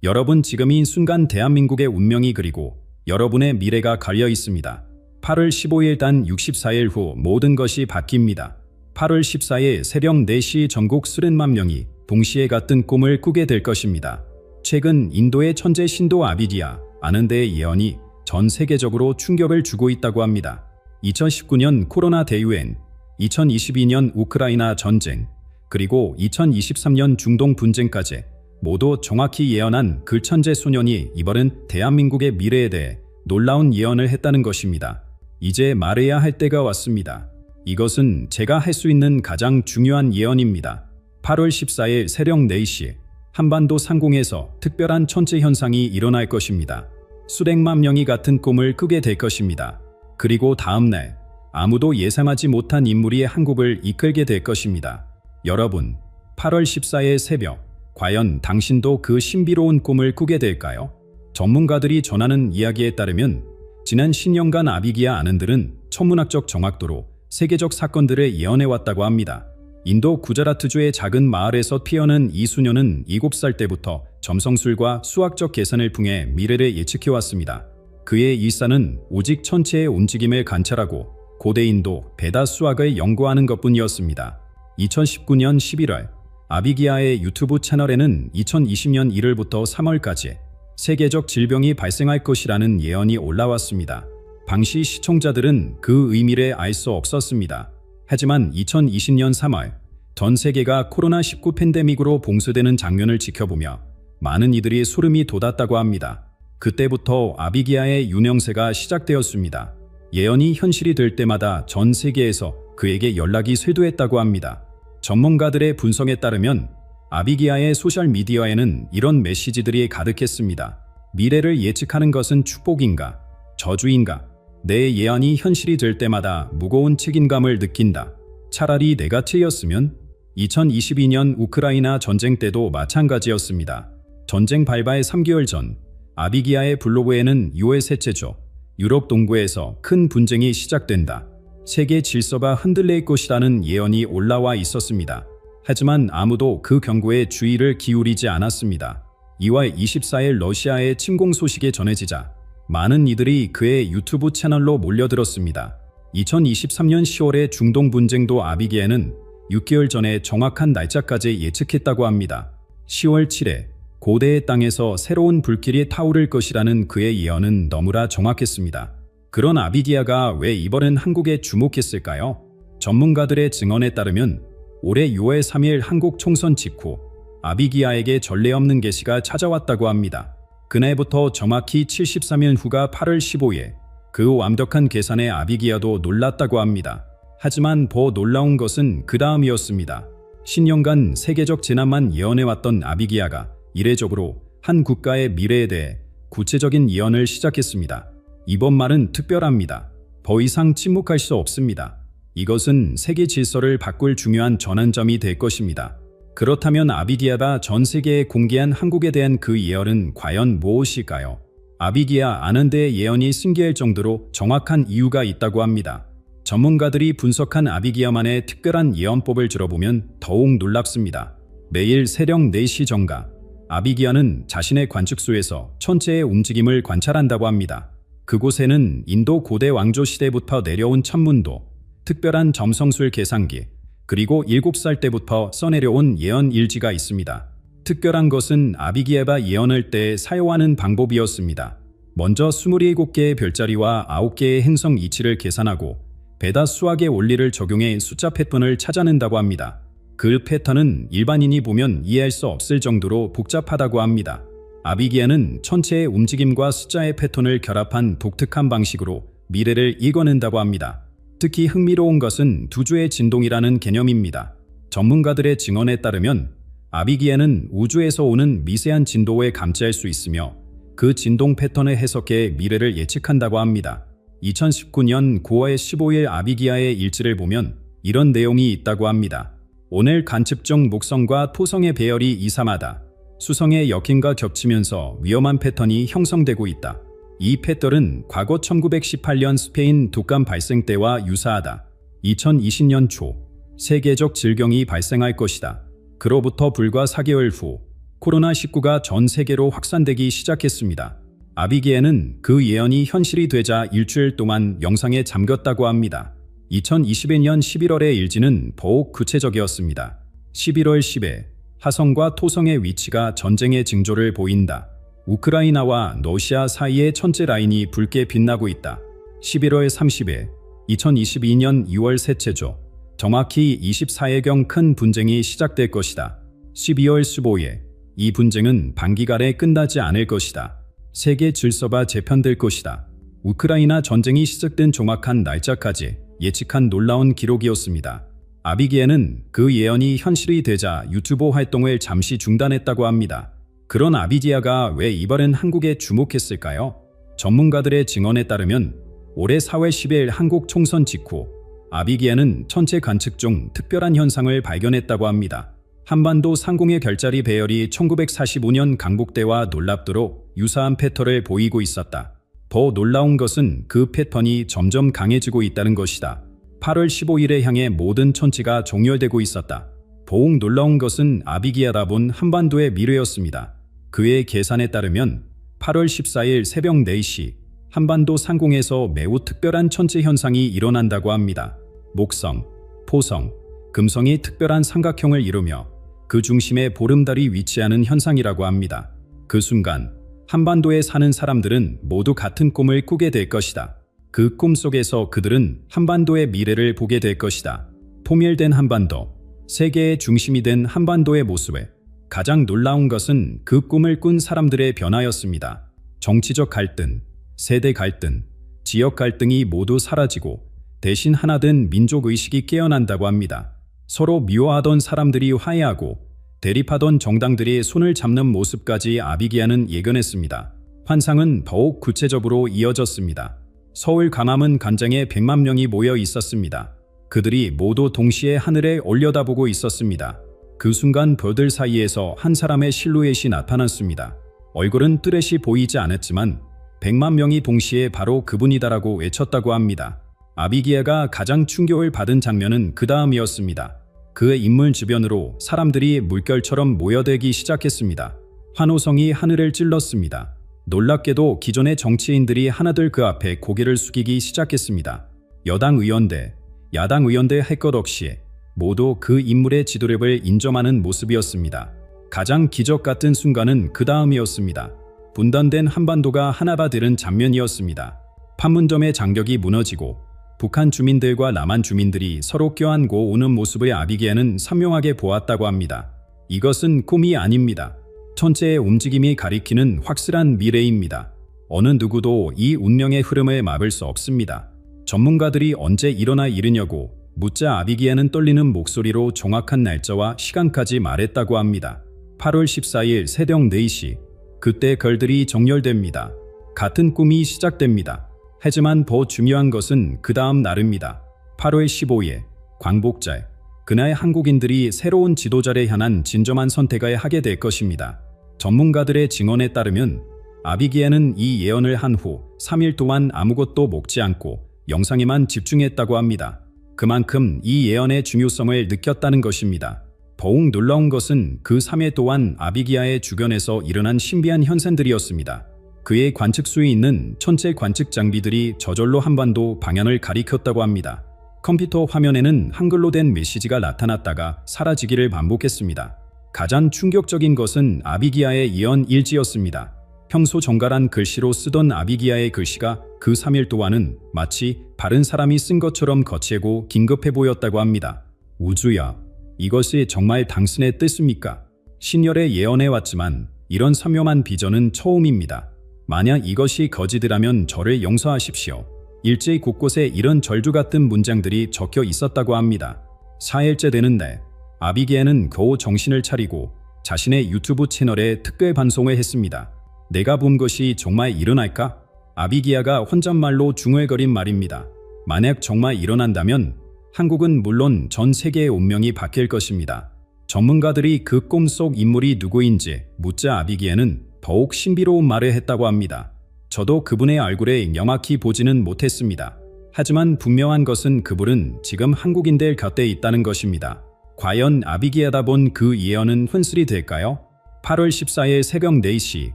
여러분 지금 이 순간 대한민국의 운명이 그리고 여러분의 미래가 걸려 있습니다. 8월 15일 단 64일 후 모든 것이 바뀝니다. 8월 14일 새벽 4시 전국 수십만 명이 동시에 같은 꿈을 꾸게 될 것입니다. 최근 인도의 천재 신도 아비디아 아는데의 예언이 전 세계적으로 충격을 주고 있다고 합니다. 2019년 코로나 대유행, 2022년 우크라이나 전쟁, 그리고 2023년 중동 분쟁까지 모두 정확히 예언한 그 천재 소년이 이번엔 대한민국의 미래에 대해 놀라운 예언을 했다는 것입니다. 이제 말해야 할 때가 왔습니다. 이것은 제가 할 수 있는 가장 중요한 예언입니다. 8월 14일 새벽 4시 한반도 상공에서 특별한 천체 현상이 일어날 것입니다. 수백만 명이 같은 꿈을 꾸게 될 것입니다. 그리고 다음날 아무도 예상하지 못한 인물이 한국을 이끌게 될 것입니다. 여러분, 8월 14일 새벽 과연 당신도 그 신비로운 꿈을 꾸게 될까요? 전문가들이 전하는 이야기에 따르면 지난 10년간 아비기아 아는들은 천문학적 정확도로 세계적 사건들을 예언해왔다고 합니다. 인도 구자라트주의 작은 마을에서 피어난 이 수녀는 7살 때부터 점성술과 수학적 계산을 통해 미래를 예측해왔습니다. 그의 일사는 오직 천체의 움직임을 관찰하고 고대 인도 베다 수학을 연구하는 것뿐이었습니다. 2019년 11월 아비기아의 유튜브 채널에는 2020년 1월부터 3월까지 세계적 질병이 발생할 것이라는 예언이 올라왔습니다. 당시 시청자들은 그 의미를 알 수 없었습니다. 하지만 2020년 3월 전 세계가 코로나19 팬데믹으로 봉쇄되는 장면을 지켜보며 많은 이들이 소름이 돋았다고 합니다. 그때부터 아비기아의 유명세가 시작되었습니다. 예언이 현실이 될 때마다 전 세계에서 그에게 연락이 쇄도했다고 합니다. 전문가들의 분석에 따르면 아비기아의 소셜미디어에는 이런 메시지들이 가득했습니다. 미래를 예측하는 것은 축복인가? 저주인가? 내 예언이 현실이 될 때마다 무거운 책임감을 느낀다. 차라리 내가 틀렸으면? 2022년 우크라이나 전쟁 때도 마찬가지였습니다. 전쟁 발발 3개월 전 아비기아의 블로그에는 6월 셋째주 유럽 동부에서 큰 분쟁이 시작된다. 세계 질서가 흔들릴 것이라는 예언이 올라와 있었습니다. 하지만 아무도 그 경고에 주의를 기울이지 않았습니다. 2월 24일 러시아의 침공 소식이 전해지자 많은 이들이 그의 유튜브 채널로 몰려들었습니다. 2023년 10월의 중동 분쟁도 아비기아는 6개월 전에 정확한 날짜까지 예측했다고 합니다. 10월 7일 고대의 땅에서 새로운 불길이 타오를 것이라는 그의 예언은 너무나 정확했습니다. 그런 아비기아가 왜 이번엔 한국에 주목했을까요? 전문가들의 증언에 따르면 올해 6월 3일 한국 총선 직후 아비기아에게 전례 없는 계시가 찾아왔다고 합니다. 그날부터 정확히 73년 후가 8월 15일 그 완벽한 계산에 아비기아도 놀랐다고 합니다. 하지만 더 놀라운 것은 그 다음이었습니다. 10년간 세계적 재난만 예언해왔던 아비기아가 이례적으로 한 국가의 미래에 대해 구체적인 예언을 시작했습니다. 이번 말은 특별합니다. 더 이상 침묵할 수 없습니다. 이것은 세계 질서를 바꿀 중요한 전환점이 될 것입니다. 그렇다면 아비기아가 전 세계에 공개한 한국에 대한 그 예언은 과연 무엇일까요? 아비기아 아는데의 예언이 신기할 정도로 정확한 이유가 있다고 합니다. 전문가들이 분석한 아비기아만의 특별한 예언법을 들어보면 더욱 놀랍습니다. 매일 새벽 4시 정각, 아비기아는 자신의 관측소에서 천체의 움직임을 관찰한다고 합니다. 그곳에는 인도 고대 왕조 시대부터 내려온 천문도, 특별한 점성술 계산기, 그리고 7살 때부터 써내려온 예언 일지가 있습니다. 특별한 것은 아비기아가 예언할 때 사용하는 방법이었습니다. 먼저 27개의 별자리와 9개의 행성 이치를 계산하고 베다 수학의 원리를 적용해 숫자 패턴을 찾아낸다고 합니다. 그 패턴은 일반인이 보면 이해할 수 없을 정도로 복잡하다고 합니다. 아비기아는 천체의 움직임과 숫자의 패턴을 결합한 독특한 방식으로 미래를 읽어낸다고 합니다. 특히 흥미로운 것은 두주의 진동이라는 개념입니다. 전문가들의 증언에 따르면 아비기아는 우주에서 오는 미세한 진도에 감지할 수 있으며 그 진동 패턴을 해석해 미래를 예측한다고 합니다. 2019년 9월 15일 아비기아의 일지를 보면 이런 내용이 있다고 합니다. 오늘 관측 중 목성과 토성의 배열이 이상하다. 수성의 역행과 겹치면서 위험한 패턴이 형성되고 있다. 이 패턴은 과거 1918년 스페인 독감 발생 때와 유사하다. 2020년 초 세계적 질병이 발생할 것이다. 그로부터 불과 4개월 후 코로나19가 전 세계로 확산되기 시작했습니다. 아비기에는 그 예언이 현실이 되자 일주일 동안 영상에 잠겼다고 합니다. 2021년 11월의 일지는 더욱 구체적이었습니다. 11월 10일, 화성과 토성의 위치가 전쟁의 징조를 보인다. 우크라이나와 러시아 사이의 천체 라인이 붉게 빛나고 있다. 11월 30일, 2022년 2월 셋째 주, 정확히 24일경 큰 분쟁이 시작될 것이다. 12월 15일, 이 분쟁은 단기간에 끝나지 않을 것이다. 세계 질서가 재편될 것이다. 우크라이나 전쟁이 시작된 정확한 날짜까지 예측한 놀라운 기록이었습니다. 아비기에는 그 예언이 현실이 되자 유튜브 활동을 잠시 중단했다고 합니다. 그런 아비기야가 왜 이번엔 한국에 주목했을까요? 전문가들의 증언에 따르면 올해 4월 10일 한국 총선 직후 아비기야는 천체 관측 중 특별한 현상을 발견했다고 합니다. 한반도 상공의 별자리 배열이 1945년 강북대와 놀랍도록 유사한 패턴을 보이고 있었다. 더 놀라운 것은 그 패턴이 점점 강해지고 있다는 것이다. 8월 15일에 향해 모든 천체가 종혈되고 있었다. 더욱 놀라운 것은 아비기야가 본 한반도의 미래였습니다. 그의 계산에 따르면 8월 14일 새벽 4시 한반도 상공에서 매우 특별한 천체 현상이 일어난다고 합니다. 목성, 토성, 금성이 특별한 삼각형을 이루며 그 중심에 보름달이 위치하는 현상이라고 합니다. 그 순간 한반도에 사는 사람들은 모두 같은 꿈을 꾸게 될 것이다. 그 꿈 속에서 그들은 한반도의 미래를 보게 될 것이다. 통일된 한반도, 세계의 중심이 된 한반도의 모습에 가장 놀라운 것은 그 꿈을 꾼 사람들의 변화였습니다. 정치적 갈등, 세대 갈등, 지역 갈등이 모두 사라지고 대신 하나 된 민족의식이 깨어난다고 합니다. 서로 미워하던 사람들이 화해하고 대립하던 정당들이 손을 잡는 모습까지 아비기야는 예견했습니다. 환상은 더욱 구체적으로 이어졌습니다. 서울 광화문 광장에 100만 명이 모여 있었습니다. 그들이 모두 동시에 하늘에 올려다보고 있었습니다. 그 순간 별들 사이에서 한 사람의 실루엣이 나타났습니다. 얼굴은 뚜렷이 보이지 않았지만 100만 명이 동시에 바로 그분이다라고 외쳤다고 합니다. 아비기야가 가장 충격을 받은 장면은 그 다음이었습니다. 그의 인물 주변으로 사람들이 물결처럼 모여들기 시작했습니다. 환호성이 하늘을 찔렀습니다. 놀랍게도 기존의 정치인들이 하나둘 그 앞에 고개를 숙이기 시작했습니다. 여당 의원들, 야당 의원들 할 것 없이 모두 그 인물의 지도력을 인정하는 모습이었습니다. 가장 기적 같은 순간은 그 다음이었습니다. 분단된 한반도가 하나가 되는 장면이었습니다. 판문점의 장벽이 무너지고 북한 주민들과 남한 주민들이 서로 껴안고 오는 모습을 아비기야는 선명하게 보았다고 합니다. 이것은 꿈이 아닙니다. 천체의 움직임이 가리키는 확실한 미래입니다. 어느 누구도 이 운명의 흐름을 막을 수 없습니다. 전문가들이 언제 일어나 이르냐고 묻자 아비기야는 떨리는 목소리로 정확한 날짜와 시간까지 말했다고 합니다. 8월 14일 새벽 4시, 그때 별들이 정렬됩니다. 같은 꿈이 시작됩니다. 하지만 더 중요한 것은 그 다음 날입니다. 8월 15일, 광복절. 그날 한국인들이 새로운 지도자를 향한 진정한 선택을 하게 될 것입니다. 전문가들의 증언에 따르면 아비기야는 이 예언을 한 후 3일 동안 아무것도 먹지 않고 영상에만 집중했다고 합니다. 그만큼 이 예언의 중요성을 느꼈다는 것입니다. 더욱 놀라운 것은 그 3일 동안 아비기야의 주변에서 일어난 신비한 현상들이었습니다. 그의 관측수에 있는 천체 관측 장비들이 저절로 한반도 방향을 가리켰다고 합니다. 컴퓨터 화면에는 한글로 된 메시지가 나타났다가 사라지기를 반복했습니다. 가장 충격적인 것은 아비기야의 예언 일지였습니다. 평소 정갈한 글씨로 쓰던 아비기야의 글씨가 그 3일 동안은 마치 바른 사람이 쓴 것처럼 거칠고 긴급해 보였다고 합니다. 우주야, 이것이 정말 당신의 뜻입니까? 신열에 예언해왔지만 이런 선명한 비전은 처음입니다. 만약 이것이 거짓이라면 저를 용서하십시오. 일제히 곳곳에 이런 절주 같은 문장들이 적혀 있었다고 합니다. 4일째 되는 날, 아비기야는 겨우 정신을 차리고 자신의 유튜브 채널에 특별 방송을 했습니다. 내가 본 것이 정말 일어날까? 아비기야가 혼잣말로 중얼거린 말입니다. 만약 정말 일어난다면 한국은 물론 전 세계의 운명이 바뀔 것입니다. 전문가들이 그 꿈속 인물이 누구인지 묻자 아비기야는 더욱 신비로운 말을 했다고 합니다. 저도 그분의 얼굴에 명확히 보지는 못했습니다. 하지만 분명한 것은 그분은 지금 한국인들 곁에 있다는 것입니다. 과연 아비기야가 본 그 예언은 현실이 될까요? 8월 14일 새벽 4시,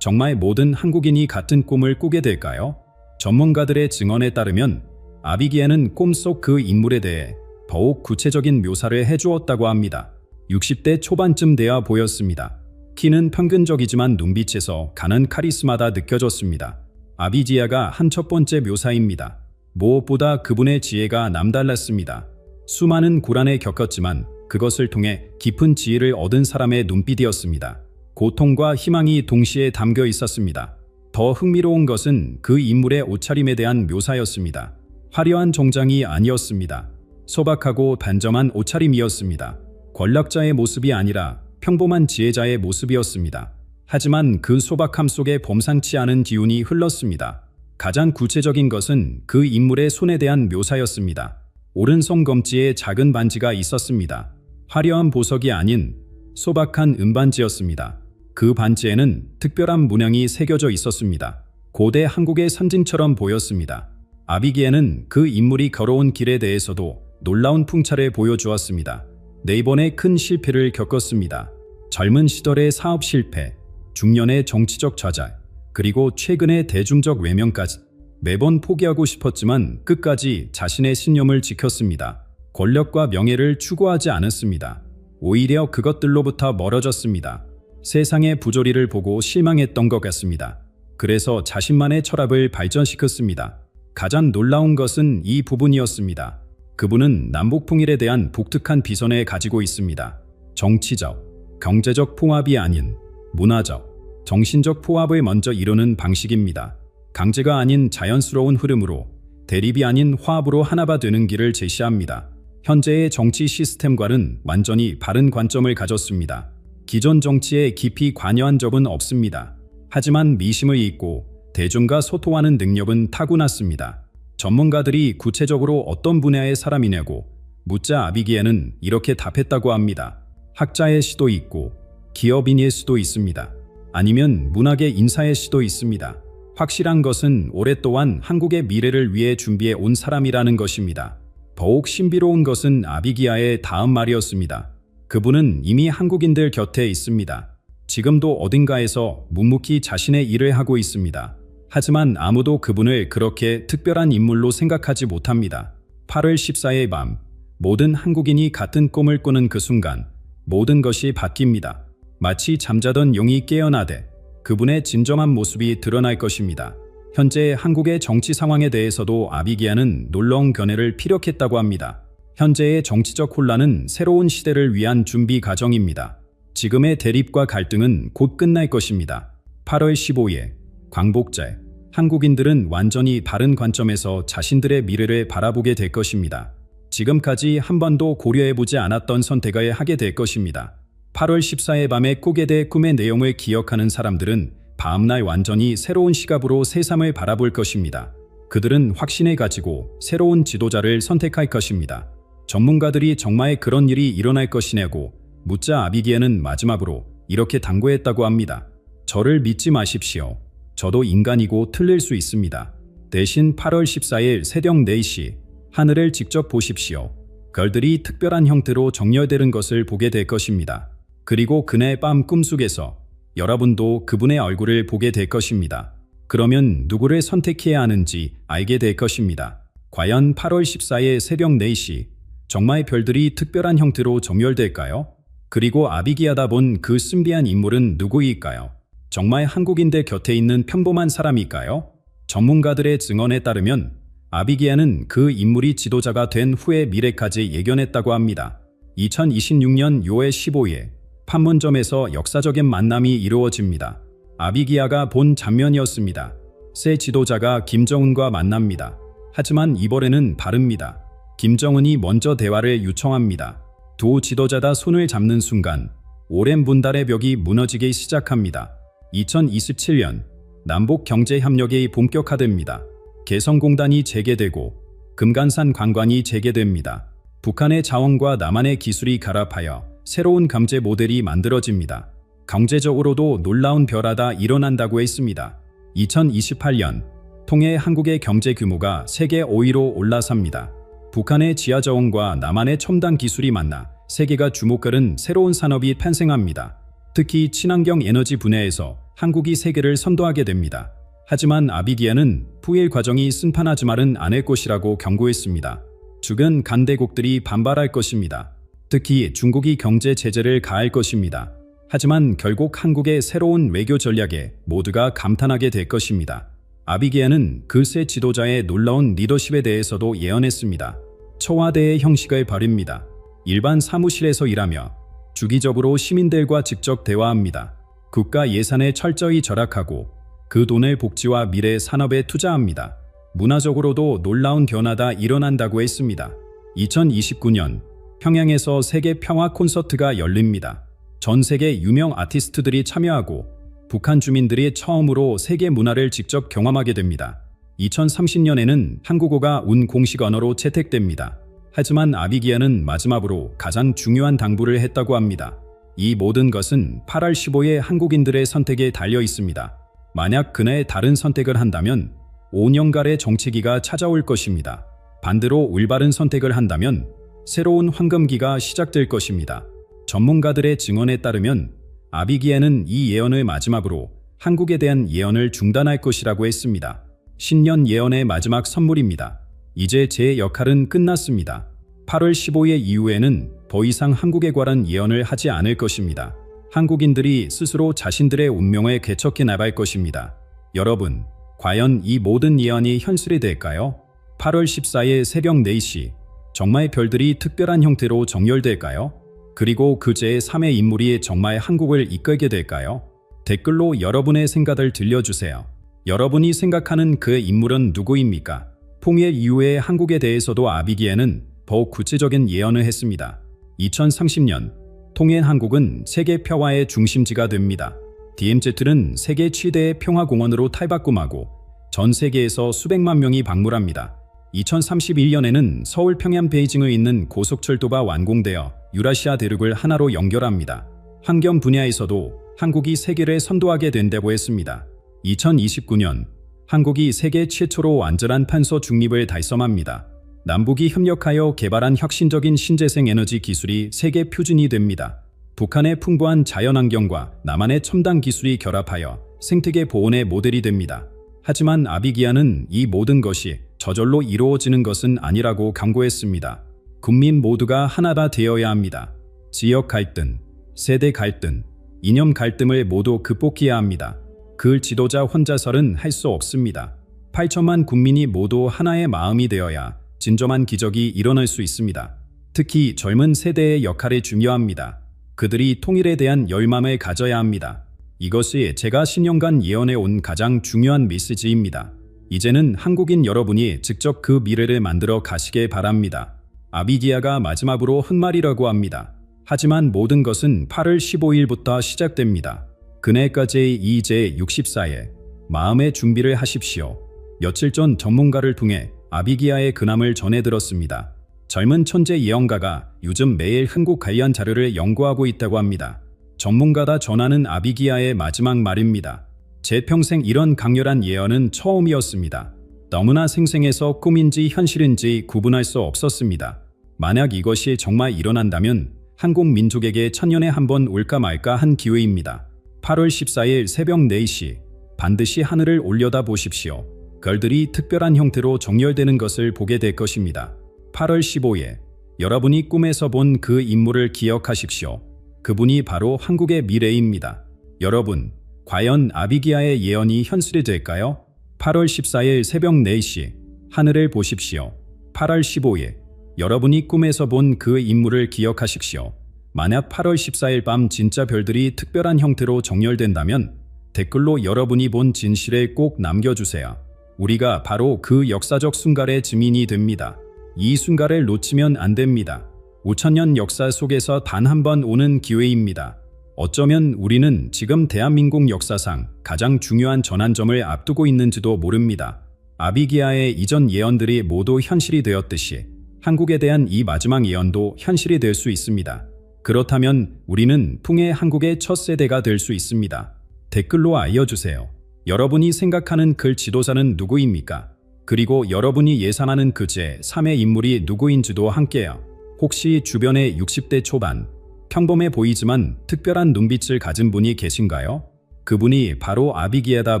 정말 모든 한국인이 같은 꿈을 꾸게 될까요? 전문가들의 증언에 따르면 아비기야는 꿈속 그 인물에 대해 더욱 구체적인 묘사를 해주었다고 합니다. 60대 초반쯤 돼야 보였습니다. 키는 평균적이지만 눈빛에서 가는 카리스마가 느껴졌습니다. 아비기야가 한 첫 번째 묘사입니다. 무엇보다 그분의 지혜가 남달랐습니다. 수많은 고난을 겪었지만 그것을 통해 깊은 지혜를 얻은 사람의 눈빛이었습니다. 고통과 희망이 동시에 담겨 있었습니다. 더 흥미로운 것은 그 인물의 옷차림에 대한 묘사였습니다. 화려한 정장이 아니었습니다. 소박하고 단정한 옷차림이었습니다. 권력자의 모습이 아니라 평범한 지혜자의 모습이었습니다. 하지만 그 소박함 속에 범상치 않은 기운이 흘렀습니다. 가장 구체적인 것은 그 인물의 손에 대한 묘사였습니다. 오른손 검지에 작은 반지가 있었습니다. 화려한 보석이 아닌 소박한 은반지였습니다. 그 반지에는 특별한 문양이 새겨져 있었습니다. 고대 한국의 선진처럼 보였습니다. 아비기야는 그 인물이 걸어온 길에 대해서도 놀라운 풍차를 보여주었습니다. 4번의 큰 실패를 겪었습니다. 젊은 시절의 사업 실패, 중년의 정치적 좌절, 그리고 최근의 대중적 외면까지. 매번 포기하고 싶었지만 끝까지 자신의 신념을 지켰습니다. 권력과 명예를 추구하지 않았습니다. 오히려 그것들로부터 멀어졌습니다. 세상의 부조리를 보고 실망했던 것 같습니다. 그래서 자신만의 철학을 발전시켰습니다. 가장 놀라운 것은 이 부분이었습니다. 그분은 남북통일에 대한 독특한 비전을 가지고 있습니다. 정치적, 경제적 포합이 아닌 문화적, 정신적 포합을 먼저 이루는 방식입니다. 강제가 아닌 자연스러운 흐름으로, 대립이 아닌 화합으로 하나가 되는 길을 제시합니다. 현재의 정치 시스템과는 완전히 다른 관점을 가졌습니다. 기존 정치에 깊이 관여한 적은 없습니다. 하지만 미심을 잊고 대중과 소통하는 능력은 타고났습니다. 전문가들이 구체적으로 어떤 분야의 사람이냐고 묻자 아비기야는 이렇게 답했다고 합니다. 학자의 시도 있고 기업인일 수도 있습니다. 아니면 문학의 인사의 시도 있습니다. 확실한 것은 오랫동안 한국의 미래를 위해 준비해 온 사람이라는 것입니다. 더욱 신비로운 것은 아비기야의 다음 말이었습니다. 그분은 이미 한국인들 곁에 있습니다. 지금도 어딘가에서 묵묵히 자신의 일을 하고 있습니다. 하지만 아무도 그분을 그렇게 특별한 인물로 생각하지 못합니다. 8월 14일 밤, 모든 한국인이 같은 꿈을 꾸는 그 순간 모든 것이 바뀝니다. 마치 잠자던 용이 깨어나되 그분의 진정한 모습이 드러날 것입니다. 현재 한국의 정치 상황에 대해서도 아비기야는 놀라운 견해를 피력했다고 합니다. 현재의 정치적 혼란은 새로운 시대를 위한 준비 과정입니다. 지금의 대립과 갈등은 곧 끝날 것입니다. 8월 15일, 광복절, 한국인들은 완전히 다른 관점에서 자신들의 미래를 바라보게 될 것입니다. 지금까지 한 번도 고려해보지 않았던 선택을 하게 될 것입니다. 8월 14일 밤에 꾸게 될 꿈의 내용을 기억하는 사람들은 다음날 완전히 새로운 시각으로 세상을 바라볼 것입니다. 그들은 확신을 가지고 새로운 지도자를 선택할 것입니다. 전문가들이 정말 그런 일이 일어날 것이냐고 묻자 아비기야는 마지막으로 이렇게 당부했다고 합니다. 저를 믿지 마십시오. 저도 인간이고 틀릴 수 있습니다. 대신 8월 14일 새벽 4시 하늘을 직접 보십시오. 별들이 특별한 형태로 정렬되는 것을 보게 될 것입니다. 그리고 그날 밤 꿈속에서 여러분도 그분의 얼굴을 보게 될 것입니다. 그러면 누구를 선택해야 하는지 알게 될 것입니다. 과연 8월 14일 새벽 4시 정말 별들이 특별한 형태로 정렬될까요? 그리고 아비기야가 본 그 신비한 인물은 누구일까요? 정말 한국인들 곁에 있는 평범한 사람일까요? 전문가들의 증언에 따르면 아비기야는 그 인물이 지도자가 된 후의 미래까지 예견했다고 합니다. 2026년 6월 15일 판문점에서 역사적인 만남이 이루어집니다. 아비기야가 본 장면이었습니다. 새 지도자가 김정은과 만납니다. 하지만 이번에는 다릅니다. 김정은이 먼저 대화를 요청합니다. 두 지도자가 손을 잡는 순간 오랜 분단의 벽이 무너지기 시작합니다. 2027년 남북 경제협력이 본격화됩니다. 개성공단이 재개되고 금강산 관광이 재개됩니다. 북한의 자원과 남한의 기술이 결합하여 새로운 경제 모델이 만들어집니다. 경제적으로도 놀라운 변화가 일어난다고 했습니다. 2028년 통해 한국의 경제 규모가 세계 5위로 올라섭니다. 북한의 지하자원과 남한의 첨단 기술이 만나 세계가 주목하는 새로운 산업이 탄생합니다. 특히 친환경 에너지 분야에서 한국이 세계를 선도하게 됩니다. 하지만 아비기아는 푸일 과정이 쓴판하지 말은 않을 것이라고 경고했습니다. 죽은 강대국들이 반발할 것입니다. 특히 중국이 경제 제재를 가할 것입니다. 하지만 결국 한국의 새로운 외교 전략에 모두가 감탄하게 될 것입니다. 아비기아는 그 새 지도자의 놀라운 리더십에 대해서도 예언했습니다. 청와대의 형식을 버립니다. 일반 사무실에서 일하며 주기적으로 시민들과 직접 대화합니다. 국가 예산에 철저히 절약하고 그 돈을 복지와 미래 산업에 투자합니다. 문화적으로도 놀라운 변화가 일어난다고 했습니다. 2029년 평양에서 세계 평화 콘서트가 열립니다. 전 세계 유명 아티스트들이 참여하고 북한 주민들이 처음으로 세계 문화를 직접 경험하게 됩니다. 2030년에는 한국어가 공식 언어로 채택됩니다. 하지만 아비기아는 마지막으로 가장 중요한 당부를 했다고 합니다. 이 모든 것은 8월 15일 한국인들의 선택에 달려 있습니다. 만약 그날 다른 선택을 한다면 5년간의 정체기가 찾아올 것입니다. 반대로 올바른 선택을 한다면 새로운 황금기가 시작될 것입니다. 전문가들의 증언에 따르면 아비기아는 이 예언을 마지막으로 한국에 대한 예언을 중단할 것이라고 했습니다. 신년 예언의 마지막 선물입니다. 이제 제 역할은 끝났습니다. 8월 15일 이후에는 더 이상 한국에 관한 예언을 하지 않을 것입니다. 한국인들이 스스로 자신들의 운명을 개척해 나갈 것입니다. 여러분, 과연 이 모든 예언이 현실이 될까요? 8월 14일 새벽 4시, 정말 별들이 특별한 형태로 정렬될까요? 그리고 그 제3의 인물이 정말 한국을 이끌게 될까요? 댓글로 여러분의 생각을 들려주세요. 여러분이 생각하는 그 인물은 누구입니까? 통일 이후의 한국에 대해서도 아비기아는 더욱 구체적인 예언을 했습니다. 2030년, 통일 한국은 세계 평화의 중심지가 됩니다. DMZ는 세계 최대의 평화공원으로 탈바꿈하고 전 세계에서 수백만 명이 방문합니다. 2031년에는 서울 평양 베이징을 잇는 고속철도가 완공되어 유라시아 대륙을 하나로 연결합니다. 환경 분야에서도 한국이 세계를 선도하게 된다고 했습니다. 2029년, 한국이 세계 최초로 완전한 탄소 중립을 달성합니다. 남북이 협력하여 개발한 혁신적인 신재생 에너지 기술이 세계 표준이 됩니다. 북한의 풍부한 자연환경과 남한의 첨단 기술이 결합하여 생태계 보존의 모델이 됩니다. 하지만 아비기아는 이 모든 것이 저절로 이루어지는 것은 아니라고 경고했습니다. 국민 모두가 하나가 되어야 합니다. 지역 갈등, 세대 갈등, 이념 갈등을 모두 극복해야 합니다. 그 지도자 혼자서는 할 수 없습니다. 8천만 국민이 모두 하나의 마음이 되어야 진정한 기적이 일어날 수 있습니다. 특히 젊은 세대의 역할이 중요합니다. 그들이 통일에 대한 열망을 가져야 합니다. 이것이 제가 신년간 예언해 온 가장 중요한 메시지입니다. 이제는 한국인 여러분이 직접 그 미래를 만들어 가시길 바랍니다. 아비기아가 마지막으로 한 말이라고 합니다. 하지만 모든 것은 8월 15일부터 시작됩니다. 그날까지 이제 64일, 마음의 준비를 하십시오. 며칠 전 전문가를 통해 아비기아의 근함을 전해 들었습니다. 젊은 천재 예언가가 요즘 매일 한국 관련 자료를 연구하고 있다고 합니다. 전문가가 전하는 아비기아의 마지막 말입니다. 제 평생 이런 강렬한 예언은 처음이었습니다. 너무나 생생해서 꿈인지 현실인지 구분할 수 없었습니다. 만약 이것이 정말 일어난다면 한국 민족에게 천년에 한 번 올까 말까 한 기회입니다. 8월 14일 새벽 4시, 반드시 하늘을 올려다 보십시오. 별들이 특별한 형태로 정렬되는 것을 보게 될 것입니다. 8월 15일, 여러분이 꿈에서 본 그 인물을 기억하십시오. 그분이 바로 한국의 미래입니다. 여러분, 과연 아비기아의 예언이 현실이 될까요? 8월 14일 새벽 4시, 하늘을 보십시오. 8월 15일, 여러분이 꿈에서 본 그 인물을 기억하십시오. 만약 8월 14일 밤 진짜 별들이 특별한 형태로 정렬된다면 댓글로 여러분이 본 진실을 꼭 남겨주세요. 우리가 바로 그 역사적 순간의 증인이 됩니다. 이 순간을 놓치면 안 됩니다. 5천년 역사 속에서 단 한 번 오는 기회입니다. 어쩌면 우리는 지금 대한민국 역사상 가장 중요한 전환점을 앞두고 있는지도 모릅니다. 아비기아의 이전 예언들이 모두 현실이 되었듯이 한국에 대한 이 마지막 예언도 현실이 될 수 있습니다. 그렇다면 우리는 풍의 한국의 첫 세대가 될 수 있습니다. 댓글로 알려주세요. 여러분이 생각하는 그 지도자는 누구입니까? 그리고 여러분이 예상하는 그 제3의 인물이 누구인지도 함께요. 혹시 주변에 60대 초반, 평범해 보이지만 특별한 눈빛을 가진 분이 계신가요? 그분이 바로 아비기야다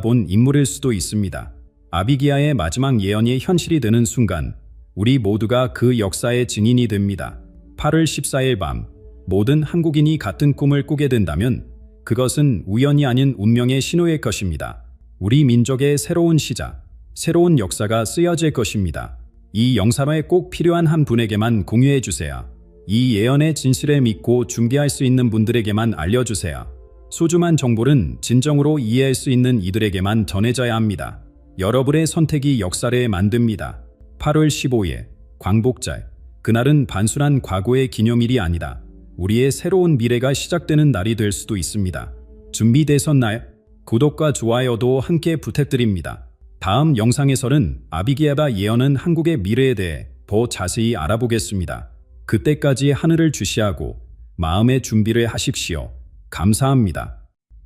본 인물일 수도 있습니다. 아비기야의 마지막 예언이 현실이 되는 순간 우리 모두가 그 역사의 증인이 됩니다. 8월 14일 밤 모든 한국인이 같은 꿈을 꾸게 된다면 그것은 우연이 아닌 운명의 신호일 것입니다. 우리 민족의 새로운 시작, 새로운 역사가 쓰여질 것입니다. 이 영상을 꼭 필요한 한 분에게만 공유해 주세요. 이 예언의 진실을 믿고 준비할 수 있는 분들에게만 알려주세요. 소중한 정보는 진정으로 이해할 수 있는 이들에게만 전해져야 합니다. 여러분의 선택이 역사를 만듭니다. 8월 15일 광복절. 그날은 단순한 과거의 기념일이 아니다. 우리의 새로운 미래가 시작되는 날이 될 수도 있습니다. 준비되셨나요? 구독과 좋아요도 함께 부탁드립니다. 다음 영상에서는 아비기야가 예언한 한국의 미래에 대해 더 자세히 알아보겠습니다. 그때까지 하늘을 주시하고 마음의 준비를 하십시오. 감사합니다.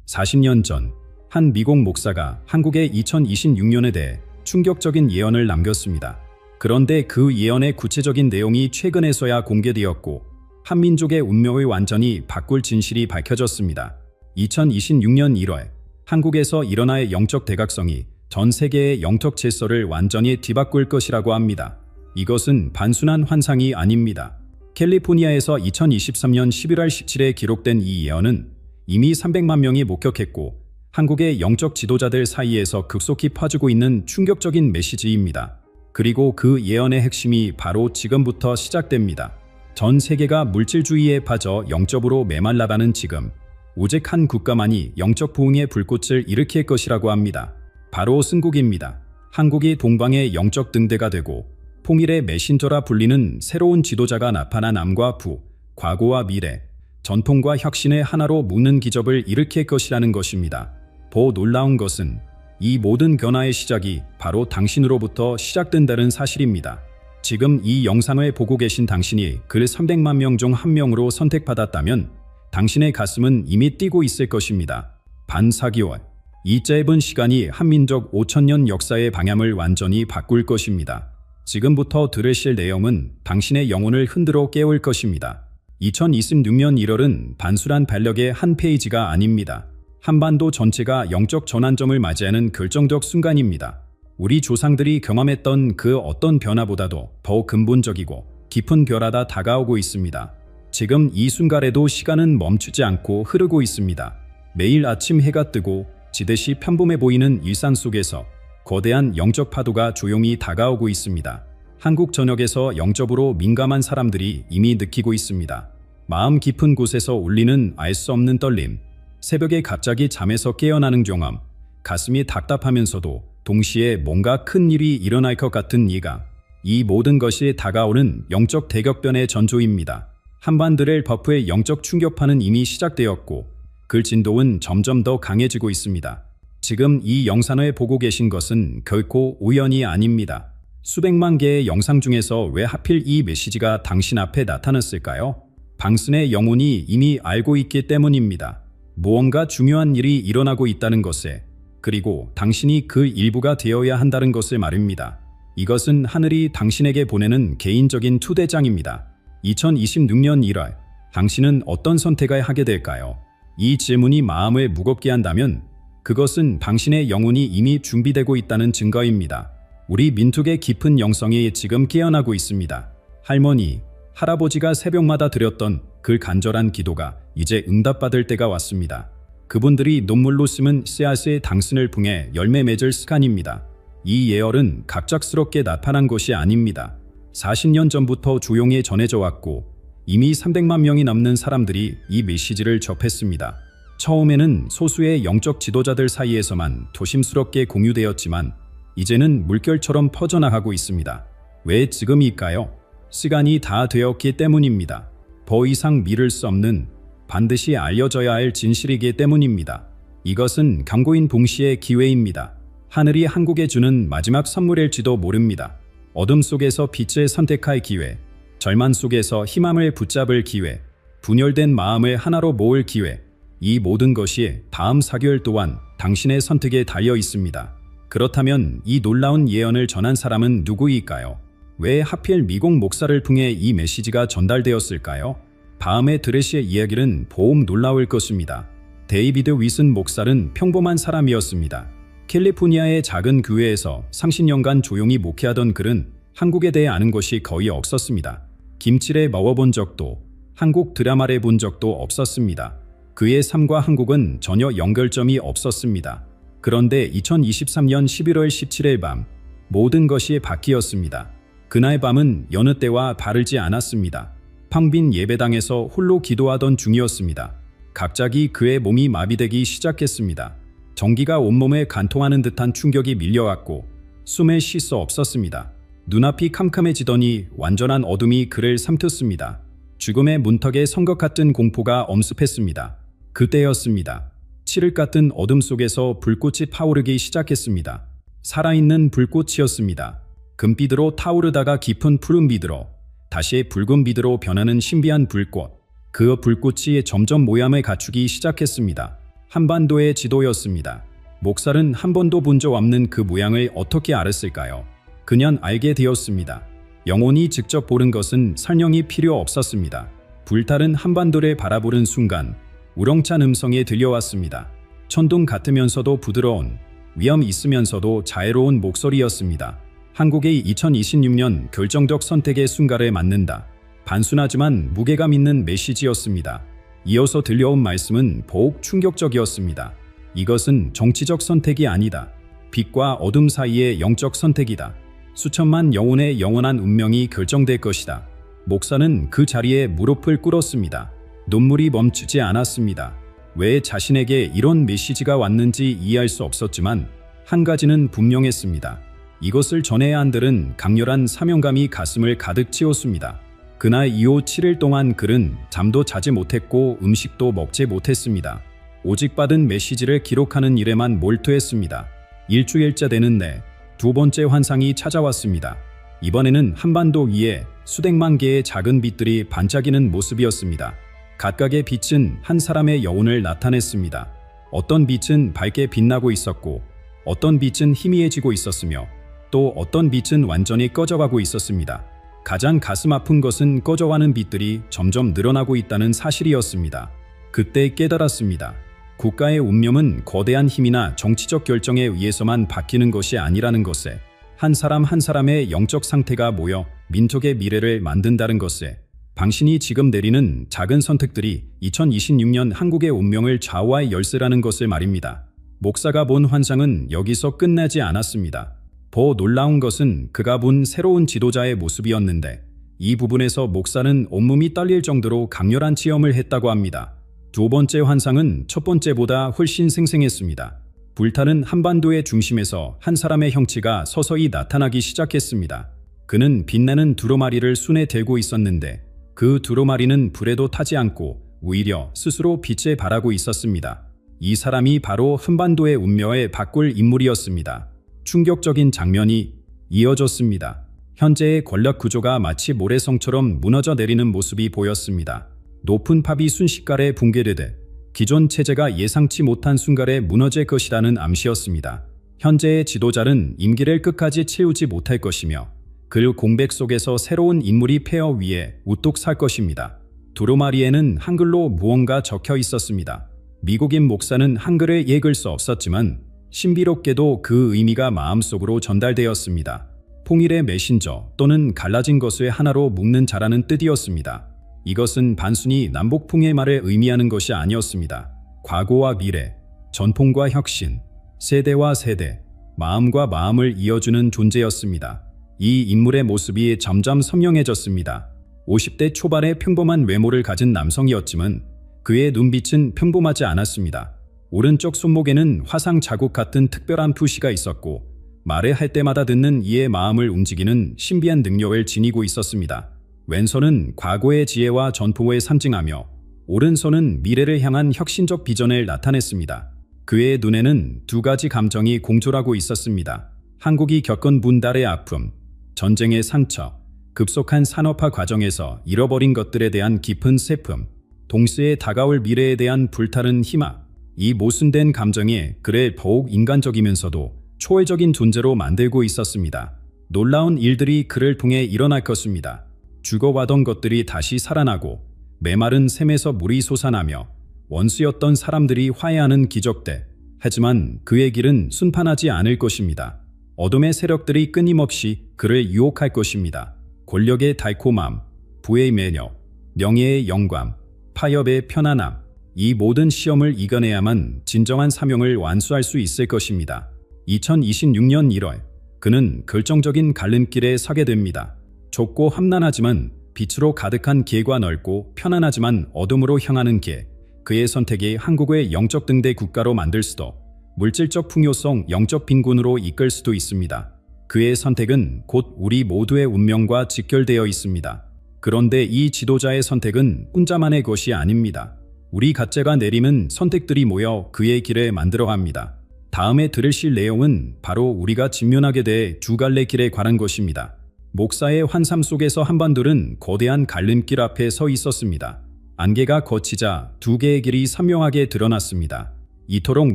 40년 전 한 미국 목사가 한국의 2026년에 대해 충격적인 예언을 남겼습니다. 그런데 그 예언의 구체적인 내용이 최근에서야 공개되었고 한민족의 운명을 완전히 바꿀 진실이 밝혀졌습니다. 2026년 1월 한국에서 일어날 영적 대각성이 전 세계의 영적 질서를 완전히 뒤바꿀 것이라고 합니다. 이것은 단순한 환상이 아닙니다. 캘리포니아에서 2023년 11월 17일에 기록된 이 예언은 이미 300만 명이 목격했고 한국의 영적 지도자들 사이에서 급속히 퍼지고 있는 충격적인 메시지입니다. 그리고 그 예언의 핵심이 바로 지금부터 시작됩니다. 전 세계가 물질주의에 빠져 영적으로 메말라가는 지금 오직 한 국가만이 영적 부흥의 불꽃을 일으킬 것이라고 합니다. 바로 한국입니다. 한국이 동방의 영적 등대가 되고 통일의 메신저라 불리는 새로운 지도자가 나타나 남과 부, 과거와 미래, 전통과 혁신의 하나로 묶는 기적을 일으킬 것이라는 것입니다. 더 놀라운 것은 이 모든 변화의 시작이 바로 당신으로부터 시작된다는 사실입니다. 지금 이 영상을 보고 계신 당신이 그 300만 명 중 한 명으로 선택받았다면 당신의 가슴은 이미 뛰고 있을 것입니다. 반 4개월. 이 짧은 시간이 한민족 5,000년 역사의 방향을 완전히 바꿀 것입니다. 지금부터 들으실 내용은 당신의 영혼을 흔들어 깨울 것입니다. 2026년 1월은 단순한 달력의 한 페이지가 아닙니다. 한반도 전체가 영적 전환점을 맞이하는 결정적 순간입니다. 우리 조상들이 경험했던 그 어떤 변화보다도 더 근본적이고 깊은 변화가 다가오고 있습니다. 지금 이 순간에도 시간은 멈추지 않고 흐르고 있습니다. 매일 아침 해가 뜨고 지듯이 평범해 보이는 일상 속에서 거대한 영적 파도가 조용히 다가오고 있습니다. 한국 전역에서 영적으로 민감한 사람들이 이미 느끼고 있습니다. 마음 깊은 곳에서 울리는 알 수 없는 떨림, 새벽에 갑자기 잠에서 깨어나는 경험, 가슴이 답답하면서도 동시에 뭔가 큰 일이 일어날 것 같은 예감. 이 모든 것이 다가오는 영적 대격변의 전조입니다. 한반도를 버프의 영적 충격파는 이미 시작되었고 그 진도는 점점 더 강해지고 있습니다. 지금 이 영상을 보고 계신 것은 결코 우연이 아닙니다. 수백만 개의 영상 중에서 왜 하필 이 메시지가 당신 앞에 나타났을까요? 당신의 영혼이 이미 알고 있기 때문입니다. 무언가 중요한 일이 일어나고 있다는 것에, 그리고 당신이 그 일부가 되어야 한다는 것을 말입니다. 이것은 하늘이 당신에게 보내는 개인적인 초대장입니다. 2026년 1월, 당신은 어떤 선택을 하게 될까요? 이 질문이 마음을 무겁게 한다면 그것은 당신의 영혼이 이미 준비되고 있다는 증거입니다. 우리 민족의 깊은 영성이 지금 깨어나고 있습니다. 할머니, 할아버지가 새벽마다 드렸던 그 간절한 기도가 이제 응답받을 때가 왔습니다. 그분들이 눈물로 심은 씨앗의 당신을 통해 열매 맺을 시간입니다. 이 예언은 갑작스럽게 나타난 것이 아닙니다. 40년 전부터 조용히 전해져 왔고 이미 300만 명이 넘는 사람들이 이 메시지를 접했습니다. 처음에는 소수의 영적 지도자들 사이에서만 조심스럽게 공유되었지만 이제는 물결처럼 퍼져나가고 있습니다. 왜 지금일까요? 시간이 다 되었기 때문입니다. 더 이상 미룰 수 없는, 반드시 알려져야 할 진실이기 때문입니다. 이것은 강고인 동시의 기회입니다. 하늘이 한국에 주는 마지막 선물일지도 모릅니다. 어둠 속에서 빛을 선택할 기회, 절망 속에서 희망을 붙잡을 기회, 분열된 마음을 하나로 모을 기회, 이 모든 것이 다음 4개월 동안 당신의 선택에 달려 있습니다. 그렇다면 이 놀라운 예언을 전한 사람은 누구일까요? 왜 하필 미국 목사를 통해 이 메시지가 전달되었을까요? 다음의 드레시의 이야기는 보험 놀라울 것입니다. 데이비드 윗슨 목사는 평범한 사람이었습니다. 캘리포니아의 작은 교회에서 30년간 조용히 목회하던 그는 한국에 대해 아는 것이 거의 없었습니다. 김치를 먹어본 적도, 한국 드라마를 본 적도 없었습니다. 그의 삶과 한국은 전혀 연결점이 없었습니다. 그런데 2023년 11월 17일 밤 모든 것이 바뀌었습니다. 그날 밤은 여느 때와 다르지 않았습니다. 텅빈 예배당에서 홀로 기도하던 중이었습니다. 갑자기 그의 몸이 마비되기 시작했습니다. 전기가 온몸에 관통하는 듯한 충격이 밀려왔고 숨을 쉴 수 없었습니다. 눈앞이 캄캄해지더니 완전한 어둠이 그를 삼켰습니다. 죽음의 문턱에 선 것 같은 공포가 엄습했습니다. 그때였습니다. 칠흑 같은 어둠 속에서 불꽃이 타오르기 시작했습니다. 살아있는 불꽃이었습니다. 금빛으로 타오르다가 깊은 푸른빛으로 다시 붉은 빛으로 변하는 신비한 불꽃. 그 불꽃이 점점 모양을 갖추기 시작했습니다. 한반도의 지도였습니다. 목사는 한 번도 본 적 없는 그 모양을 어떻게 알았을까요? 그냥 알게 되었습니다. 영혼이 직접 보는 것은 설명이 필요 없었습니다. 불타는 한반도를 바라보는 순간 우렁찬 음성이 들려왔습니다. 천둥 같으면서도 부드러운, 위험 있으면서도 자애로운 목소리였습니다. 한국의 2026년 결정적 선택의 순간을 맞는다. 단순하지만 무게감 있는 메시지였습니다. 이어서 들려온 말씀은 더욱 충격적이었습니다. 이것은 정치적 선택이 아니다. 빛과 어둠 사이의 영적 선택이다. 수천만 영혼의 영원한 운명이 결정될 것이다. 목사는 그 자리에 무릎을 꿇었습니다. 눈물이 멈추지 않았습니다. 왜 자신에게 이런 메시지가 왔는지 이해할 수 없었지만 한 가지는 분명했습니다. 이것을 전해야 한들은 강렬한 사명감이 가슴을 가득 채웠습니다. 그날 이후 7일 동안 그는 잠도 자지 못했고 음식도 먹지 못했습니다. 오직 받은 메시지를 기록하는 일에만 몰두했습니다. 일주일째 되는 내 두 번째 환상이 찾아왔습니다. 이번에는 한반도 위에 수백만 개의 작은 빛들이 반짝이는 모습이었습니다. 각각의 빛은 한 사람의 여운을 나타냈습니다. 어떤 빛은 밝게 빛나고 있었고 어떤 빛은 희미해지고 있었으며 또 어떤 빛은 완전히 꺼져가고 있었습니다. 가장 가슴 아픈 것은 꺼져가는 빛들이 점점 늘어나고 있다는 사실이었습니다. 그때 깨달았습니다. 국가의 운명은 거대한 힘이나 정치적 결정에 의해서만 바뀌는 것이 아니라는 것에, 한 사람 한 사람의 영적 상태가 모여 민족의 미래를 만든다는 것에, 당신이 지금 내리는 작은 선택들이 2026년 한국의 운명을 좌우할 열쇠라는 것을 말입니다. 목사가 본 환상은 여기서 끝나지 않았습니다. 더 놀라운 것은 그가 본 새로운 지도자의 모습이었는데, 이 부분에서 목사는 온몸이 떨릴 정도로 강렬한 체험을 했다고 합니다. 두 번째 환상은 첫 번째보다 훨씬 생생했습니다. 불타는 한반도의 중심에서 한 사람의 형체가 서서히 나타나기 시작했습니다. 그는 빛나는 두루마리를 손에 들고 있었는데 그 두루마리는 불에도 타지 않고 오히려 스스로 빛에 발하고 있었습니다. 이 사람이 바로 한반도의 운명을 바꿀 인물이었습니다. 충격적인 장면이 이어졌습니다. 현재의 권력 구조가 마치 모래성처럼 무너져 내리는 모습이 보였습니다. 높은 탑이 순식간에 붕괴되듯 기존 체제가 예상치 못한 순간에 무너질 것이라는 암시였습니다. 현재의 지도자는 임기를 끝까지 채우지 못할 것이며 그 공백 속에서 새로운 인물이 폐허 위에 우뚝 설 것입니다. 두루마리에는 한글로 무언가 적혀 있었습니다. 미국인 목사는 한글을 읽을 수 없었지만 신비롭게도 그 의미가 마음속으로 전달되었습니다. 통일의 메신저 또는 갈라진 것을 하나로 묶는 자라는 뜻이었습니다. 이것은 단순히 남북통일말을 의미하는 것이 아니었습니다. 과거와 미래, 전통과 혁신, 세대와 세대, 마음과 마음을 이어주는 존재였습니다. 이 인물의 모습이 점점 선명해졌습니다. 50대 초반의 평범한 외모를 가진 남성이었지만 그의 눈빛은 평범하지 않았습니다. 오른쪽 손목에는 화상 자국 같은 특별한 표시가 있었고 말을 할 때마다 듣는 이의 마음을 움직이는 신비한 능력을 지니고 있었습니다. 왼손은 과거의 지혜와 전통을 상징하며 오른손은 미래를 향한 혁신적 비전을 나타냈습니다. 그의 눈에는 두 가지 감정이 공존하고 있었습니다. 한국이 겪은 분달의 아픔, 전쟁의 상처, 급속한 산업화 과정에서 잃어버린 것들에 대한 깊은 슬픔, 동시에 다가올 미래에 대한 불타는 희망. 이 모순된 감정이 그를 더욱 인간적이면서도 초월적인 존재로 만들고 있었습니다. 놀라운 일들이 그를 통해 일어날 것입니다. 죽어가던 것들이 다시 살아나고 메마른 샘에서 물이 솟아나며 원수였던 사람들이 화해하는 기적대. 하지만 그의 길은 순탄하지 않을 것입니다. 어둠의 세력들이 끊임없이 그를 유혹할 것입니다. 권력의 달콤함, 부의 매력, 명예의 영광, 파업의 편안함, 이 모든 시험을 이겨내야만 진정한 사명을 완수할 수 있을 것입니다. 2026년 1월, 그는 결정적인 갈림길에 서게 됩니다. 좁고 험난하지만 빛으로 가득한 길과 넓고 편안하지만 어둠으로 향하는 길. 그의 선택이 한국의 영적 등대 국가로 만들 수도, 물질적 풍요성, 영적 빈곤으로 이끌 수도 있습니다. 그의 선택은 곧 우리 모두의 운명과 직결되어 있습니다. 그런데 이 지도자의 선택은 혼자만의 것이 아닙니다. 우리 각자가 내리는 선택들이 모여 그의 길을 만들어갑니다. 다음에 들으실 내용은 바로 우리가 직면하게 될 두 갈래 길에 관한 것입니다. 목사의 환상 속에서 한반도는 거대한 갈림길 앞에 서 있었습니다. 안개가 걷히자 두 개의 길이 선명하게 드러났습니다. 이토록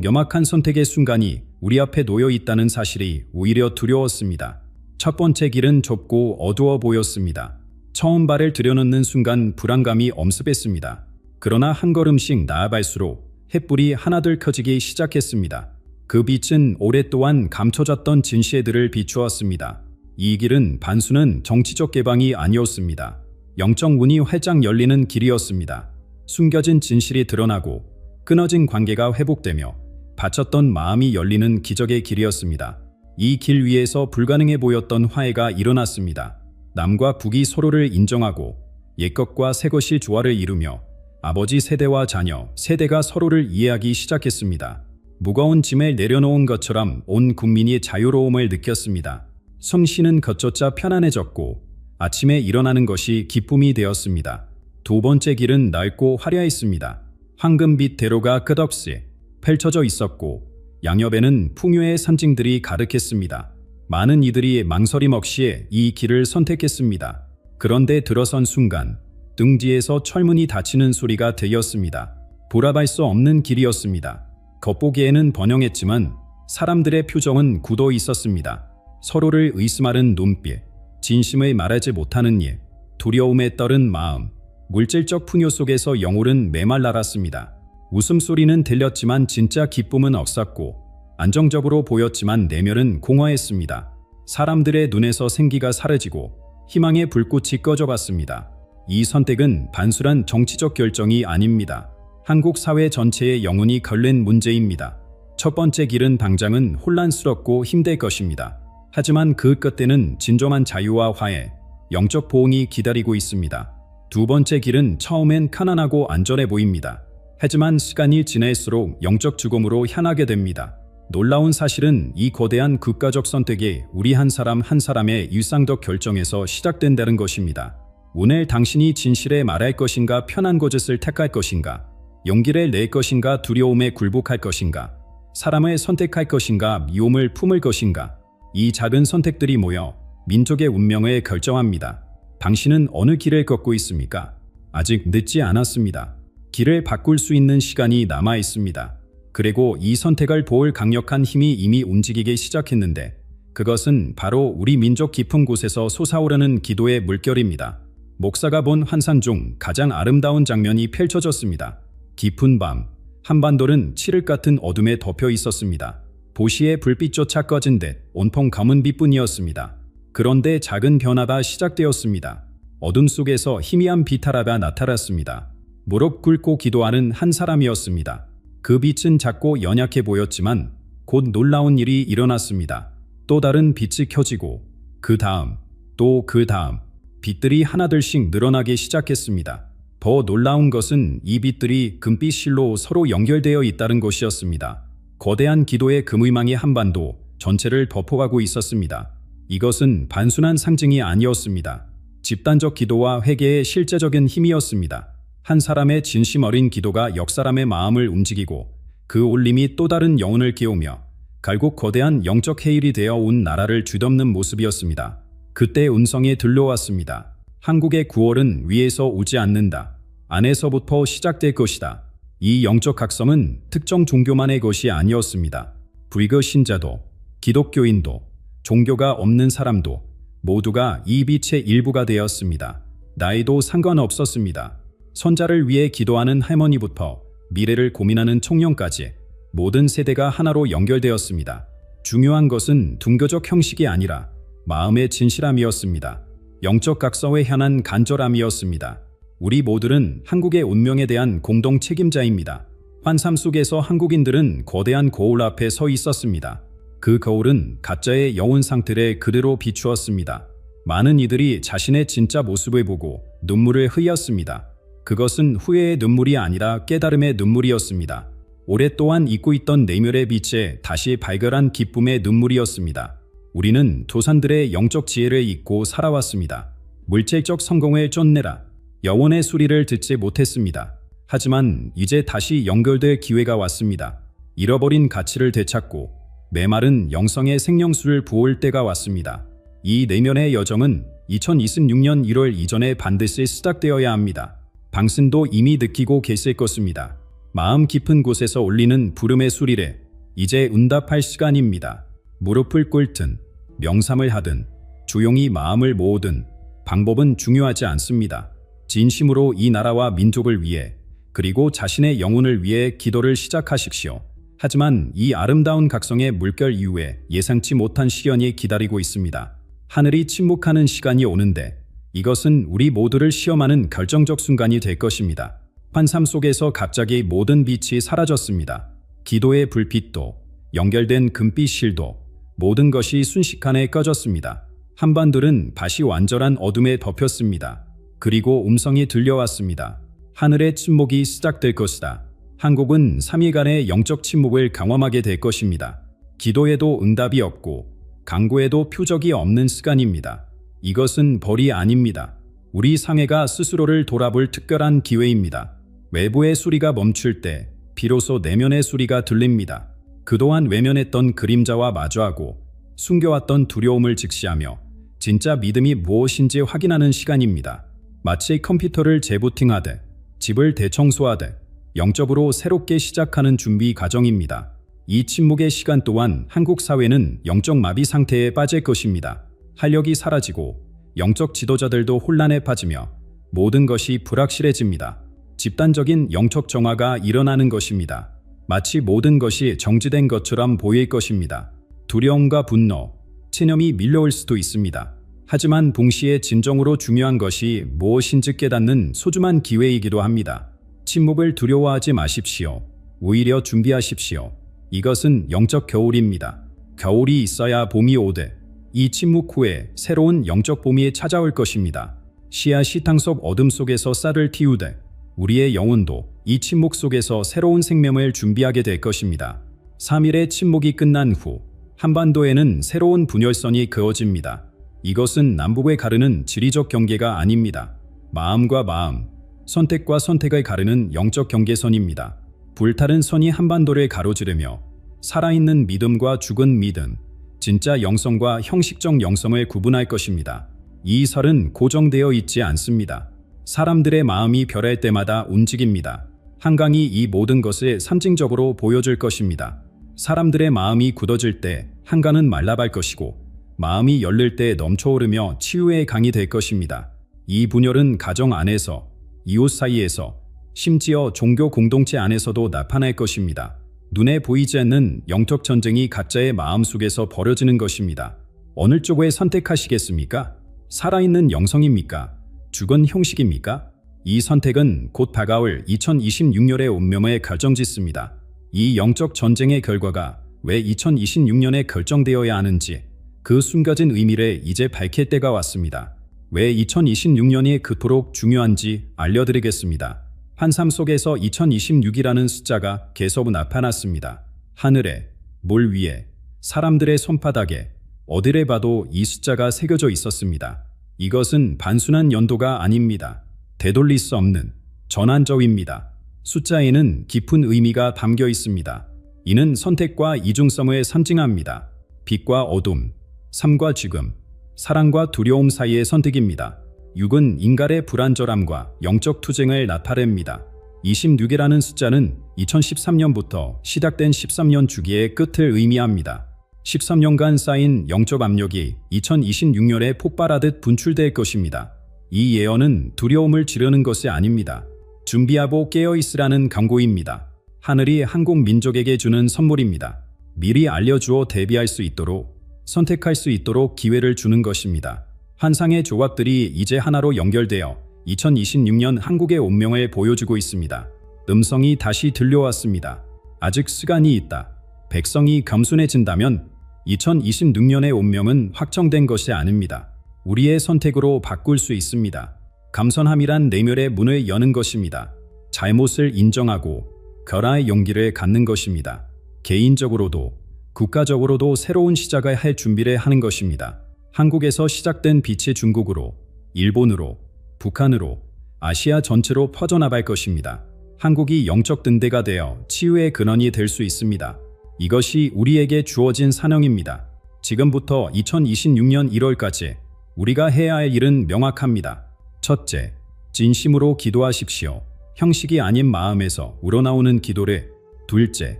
명확한 선택의 순간이 우리 앞에 놓여 있다는 사실이 오히려 두려웠습니다. 첫 번째 길은 좁고 어두워 보였습니다. 처음 발을 들여놓는 순간 불안감이 엄습했습니다. 그러나 한 걸음씩 나아갈수록 햇불이 하나둘 켜지기 시작했습니다. 그 빛은 오랫동안 감춰졌던 진실들을 비추었습니다. 이 길은 단순한 정치적 개방이 아니었습니다. 영적 문이 활짝 열리는 길이었습니다. 숨겨진 진실이 드러나고 끊어진 관계가 회복되며 바쳤던 마음이 열리는 기적의 길이었습니다. 이 길 위에서 불가능해 보였던 화해가 일어났습니다. 남과 북이 서로를 인정하고 옛것과 새것이 조화를 이루며 아버지 세대와 자녀 세대가 서로를 이해하기 시작했습니다. 무거운 짐을 내려놓은 것처럼 온 국민이 자유로움을 느꼈습니다. 숨쉬는 것조차 편안해졌고 아침에 일어나는 것이 기쁨이 되었습니다. 두 번째 길은 넓고 화려했습니다. 황금빛 대로가 끝없이 펼쳐져 있었고 양옆에는 풍요의 상징들이 가득했습니다. 많은 이들이 망설임 없이 이 길을 선택했습니다. 그런데 들어선 순간 등 뒤에서 철문이 닫히는 소리가 들렸습니다. 돌아갈 수 없는 길이었습니다. 겉보기에는 번영했지만 사람들의 표정은 굳어 있었습니다. 서로를 의심하는 눈빛, 진심을 말하지 못하는 일, 두려움에 떨은 마음, 물질적 풍요 속에서 영혼은 메말랐습니다. 웃음소리는 들렸지만 진짜 기쁨은 없었고 안정적으로 보였지만 내면은 공허했습니다. 사람들의 눈에서 생기가 사라지고 희망의 불꽃이 꺼져갔습니다. 이 선택은 단순한 정치적 결정이 아닙니다. 한국 사회 전체의 영혼이 걸린 문제입니다. 첫 번째 길은 당장은 혼란스럽고 힘들 것입니다. 하지만 그 끝에는 진정한 자유와 화해, 영적 보응이 기다리고 있습니다. 두 번째 길은 처음엔 편안하고 안전해 보입니다. 하지만 시간이 지날수록 영적 죽음으로 향하게 됩니다. 놀라운 사실은 이 거대한 국가적 선택이 우리 한 사람 한 사람의 일상적 결정에서 시작된다는 것입니다. 오늘 당신이 진실에 말할 것인가, 편한 것을 택할 것인가, 용기를 낼 것인가, 두려움에 굴복할 것인가, 사람을 선택할 것인가, 미움을 품을 것인가. 이 작은 선택들이 모여 민족의 운명을 결정합니다. 당신은 어느 길을 걷고 있습니까? 아직 늦지 않았습니다. 길을 바꿀 수 있는 시간이 남아 있습니다. 그리고 이 선택을 보을 강력한 힘이 이미 움직이기 시작했는데 그것은 바로 우리 민족 깊은 곳에서 솟아오르는 기도의 물결입니다. 목사가 본 환상 중 가장 아름다운 장면이 펼쳐졌습니다. 깊은 밤, 한반도는 칠흑 같은 어둠에 덮여 있었습니다. 도시의 불빛조차 꺼진 듯 온통 검은 빛뿐이었습니다. 그런데 작은 변화가 시작되었습니다. 어둠 속에서 희미한 빛 하나가 나타났습니다. 무릎 꿇고 기도하는 한 사람이었습니다. 그 빛은 작고 연약해 보였지만 곧 놀라운 일이 일어났습니다. 또 다른 빛이 켜지고 그 다음 또 그 다음 빛들이 하나둘씩 늘어나기 시작했습니다. 더 놀라운 것은 이 빛들이 금빛 실로 서로 연결되어 있다는 것이었습니다. 거대한 기도의 금의망이 한반도 전체를 덮어가고 있었습니다. 이것은 단순한 상징이 아니었습니다. 집단적 기도와 회개의 실제적인 힘이었습니다. 한 사람의 진심 어린 기도가 역 사람의 마음을 움직이고 그 울림이 또 다른 영혼을 깨우며 결국 거대한 영적 해일이 되어 온 나라를 뒤덮는 모습이었습니다. 그때 음성이 들려왔습니다. 한국의 9월은 위에서 오지 않는다. 안에서부터 시작될 것이다. 이 영적 각성은 특정 종교만의 것이 아니었습니다. 불교 신자도, 기독교인도, 종교가 없는 사람도 모두가 이 빛의 일부가 되었습니다. 나이도 상관없었습니다. 손자를 위해 기도하는 할머니부터 미래를 고민하는 청년까지 모든 세대가 하나로 연결되었습니다. 중요한 것은 둥교적 형식이 아니라 마음의 진실함이었습니다. 영적 각성에 향한 간절함이었습니다. 우리 모두는 한국의 운명에 대한 공동 책임자입니다. 환상 속에서 한국인들은 거대한 거울 앞에 서 있었습니다. 그 거울은 가짜의 영혼 상태를 그대로 비추었습니다. 많은 이들이 자신의 진짜 모습을 보고 눈물을 흘렸습니다. 그것은 후회의 눈물이 아니라 깨달음의 눈물이었습니다. 오랫동안 잊고 있던 내면의 빛에 다시 발견한 기쁨의 눈물이었습니다. 우리는 조상들의 영적 지혜를 잊고 살아왔습니다. 물질적 성공을 쫓느라 영혼의 소리를 듣지 못했습니다. 하지만 이제 다시 연결될 기회가 왔습니다. 잃어버린 가치를 되찾고 메마른 영성의 생명수를 부을 때가 왔습니다. 이 내면의 여정은 2026년 1월 이전에 반드시 시작되어야 합니다. 당신도 이미 느끼고 계실 것입니다. 마음 깊은 곳에서 울리는 부름의 소리를 이제 응답할 시간입니다. 무릎을 꿇든 명상을 하든 조용히 마음을 모으든 방법은 중요하지 않습니다. 진심으로 이 나라와 민족을 위해 그리고 자신의 영혼을 위해 기도를 시작하십시오. 하지만 이 아름다운 각성의 물결 이후에 예상치 못한 시련이 기다리고 있습니다. 하늘이 침묵하는 시간이 오는데 이것은 우리 모두를 시험하는 결정적 순간이 될 것입니다. 환상 속에서 갑자기 모든 빛이 사라졌습니다. 기도의 불빛도 연결된 금빛 실도 모든 것이 순식간에 꺼졌습니다. 한반도는 다시 완전한 어둠에 덮였습니다. 그리고 음성이 들려왔습니다. 하늘의 침묵이 시작될 것이다. 한국은 3일간의 영적 침묵을 경험하게 될 것입니다. 기도에도 응답이 없고 강구에도 표적이 없는 시간입니다. 이것은 벌이 아닙니다. 우리 사회가 스스로를 돌아볼 특별한 기회입니다. 외부의 소리가 멈출 때 비로소 내면의 소리가 들립니다. 그동안 외면했던 그림자와 마주하고 숨겨왔던 두려움을 직시하며 진짜 믿음이 무엇인지 확인하는 시간입니다. 마치 컴퓨터를 재부팅하듯 집을 대청소하듯 영적으로 새롭게 시작하는 준비 과정입니다. 이 침묵의 시간 또한 한국 사회는 영적 마비 상태에 빠질 것입니다. 활력이 사라지고 영적 지도자들도 혼란에 빠지며 모든 것이 불확실해집니다. 집단적인 영적 정화가 일어나는 것입니다. 마치 모든 것이 정지된 것처럼 보일 것입니다. 두려움과 분노, 체념이 밀려올 수도 있습니다. 하지만 동시에 진정으로 중요한 것이 무엇인지 깨닫는 소중한 기회이기도 합니다. 침묵을 두려워하지 마십시오. 오히려 준비하십시오. 이것은 영적 겨울입니다. 겨울이 있어야 봄이 오되 이 침묵 후에 새로운 영적 봄이 찾아올 것입니다. 씨앗이 땅 속 어둠 속에서 쌀을 틔우되 우리의 영혼도 이 침묵 속에서 새로운 생명을 준비하게 될 것입니다. 3일의 침묵이 끝난 후 한반도에는 새로운 분열선이 그어집니다. 이것은 남북을 가르는 지리적 경계가 아닙니다. 마음과 마음, 선택과 선택을 가르는 영적 경계선입니다. 불타는 선이 한반도를 가로지르며 살아있는 믿음과 죽은 믿음, 진짜 영성과 형식적 영성을 구분할 것입니다. 이 설은 고정되어 있지 않습니다. 사람들의 마음이 변할 때마다 움직입니다. 한강이 이 모든 것을 상징적으로 보여줄 것입니다. 사람들의 마음이 굳어질 때 한강은 말라갈 것이고 마음이 열릴 때 넘쳐오르며 치유의 강이 될 것입니다. 이 분열은 가정 안에서, 이웃 사이에서, 심지어 종교 공동체 안에서도 나타날 것입니다. 눈에 보이지 않는 영적 전쟁이 각자의 마음속에서 벌어지는 것입니다. 어느 쪽을 선택하시겠습니까? 살아있는 영성입니까? 죽은 형식입니까? 이 선택은 곧 다가올 2026년의 운명을 결정짓습니다. 이 영적 전쟁의 결과가 왜 2026년에 결정되어야 하는지 그 숨겨진 의미를 이제 밝힐 때가 왔습니다. 왜 2026년이 그토록 중요한지 알려드리겠습니다. 환상 속에서 2026이라는 숫자가 계속 나타났습니다. 하늘에, 물 위에, 사람들의 손바닥에 어디를 봐도 이 숫자가 새겨져 있었습니다. 이것은 단순한 연도가 아닙니다. 되돌릴 수 없는 전환점입니다. 숫자에는 깊은 의미가 담겨 있습니다. 이는 선택과 이중성을 상징합니다. 빛과 어둠, 삶과 죽음, 사랑과 두려움 사이의 선택입니다. 6은 인간의 불안절함과 영적 투쟁을 나타냅니다. 26이라는 숫자는 2013년부터 시작된 13년 주기의 끝을 의미합니다. 13년간 쌓인 영적 압력이 2026년에 폭발하듯 분출될 것입니다. 이 예언은 두려움을 지르는 것이 아닙니다. 준비하고 깨어있으라는 경고입니다. 하늘이 한국 민족에게 주는 선물입니다. 미리 알려주어 대비할 수 있도록, 선택할 수 있도록 기회를 주는 것입니다. 환상의 조각들이 이제 하나로 연결되어 2026년 한국의 운명을 보여주고 있습니다. 음성이 다시 들려왔습니다. 아직 시간이 있다. 백성이 겸손해진다면 2026년의 운명은 확정된 것이 아닙니다. 우리의 선택으로 바꿀 수 있습니다. 겸손함이란 내면의 문을 여는 것입니다. 잘못을 인정하고 결하의 용기를 갖는 것입니다. 개인적으로도 국가적으로도 새로운 시작을 할 준비를 하는 것입니다. 한국에서 시작된 빛이 중국으로, 일본으로, 북한으로, 아시아 전체로 퍼져나갈 것입니다. 한국이 영적 등대가 되어 치유의 근원이 될 수 있습니다. 이것이 우리에게 주어진 사명입니다. 지금부터 2026년 1월까지 우리가 해야 할 일은 명확합니다. 첫째, 진심으로 기도하십시오. 형식이 아닌 마음에서 우러나오는 기도를. 둘째,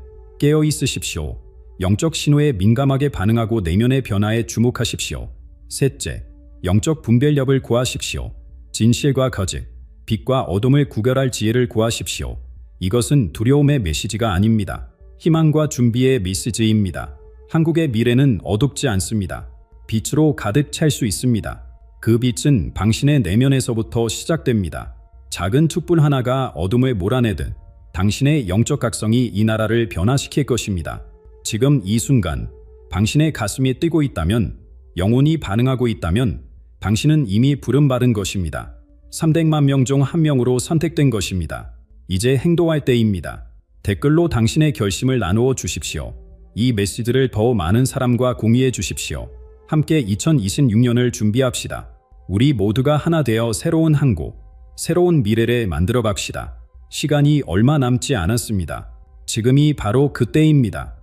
깨어있으십시오. 영적 신호에 민감하게 반응하고 내면의 변화에 주목하십시오. 셋째, 영적 분별력을 구하십시오. 진실과 거짓, 빛과 어둠을 구별할 지혜를 구하십시오. 이것은 두려움의 메시지가 아닙니다. 희망과 준비의 메시지입니다. 한국의 미래는 어둡지 않습니다. 빛으로 가득 찰 수 있습니다. 그 빛은 당신의 내면에서부터 시작됩니다. 작은 촛불 하나가 어둠을 몰아내듯 당신의 영적 각성이 이 나라를 변화시킬 것입니다. 지금 이 순간 당신의 가슴이 뛰고 있다면, 영혼이 반응하고 있다면 당신은 이미 부름받은 것입니다. 300만 명 중 1명으로 선택된 것입니다. 이제 행동할 때입니다. 댓글로 당신의 결심을 나누어 주십시오. 이 메시지를 더 많은 사람과 공유해 주십시오. 함께 2026년을 준비합시다. 우리 모두가 하나 되어 새로운 한국, 새로운 미래를 만들어 갑시다. 시간이 얼마 남지 않았습니다. 지금이 바로 그때입니다.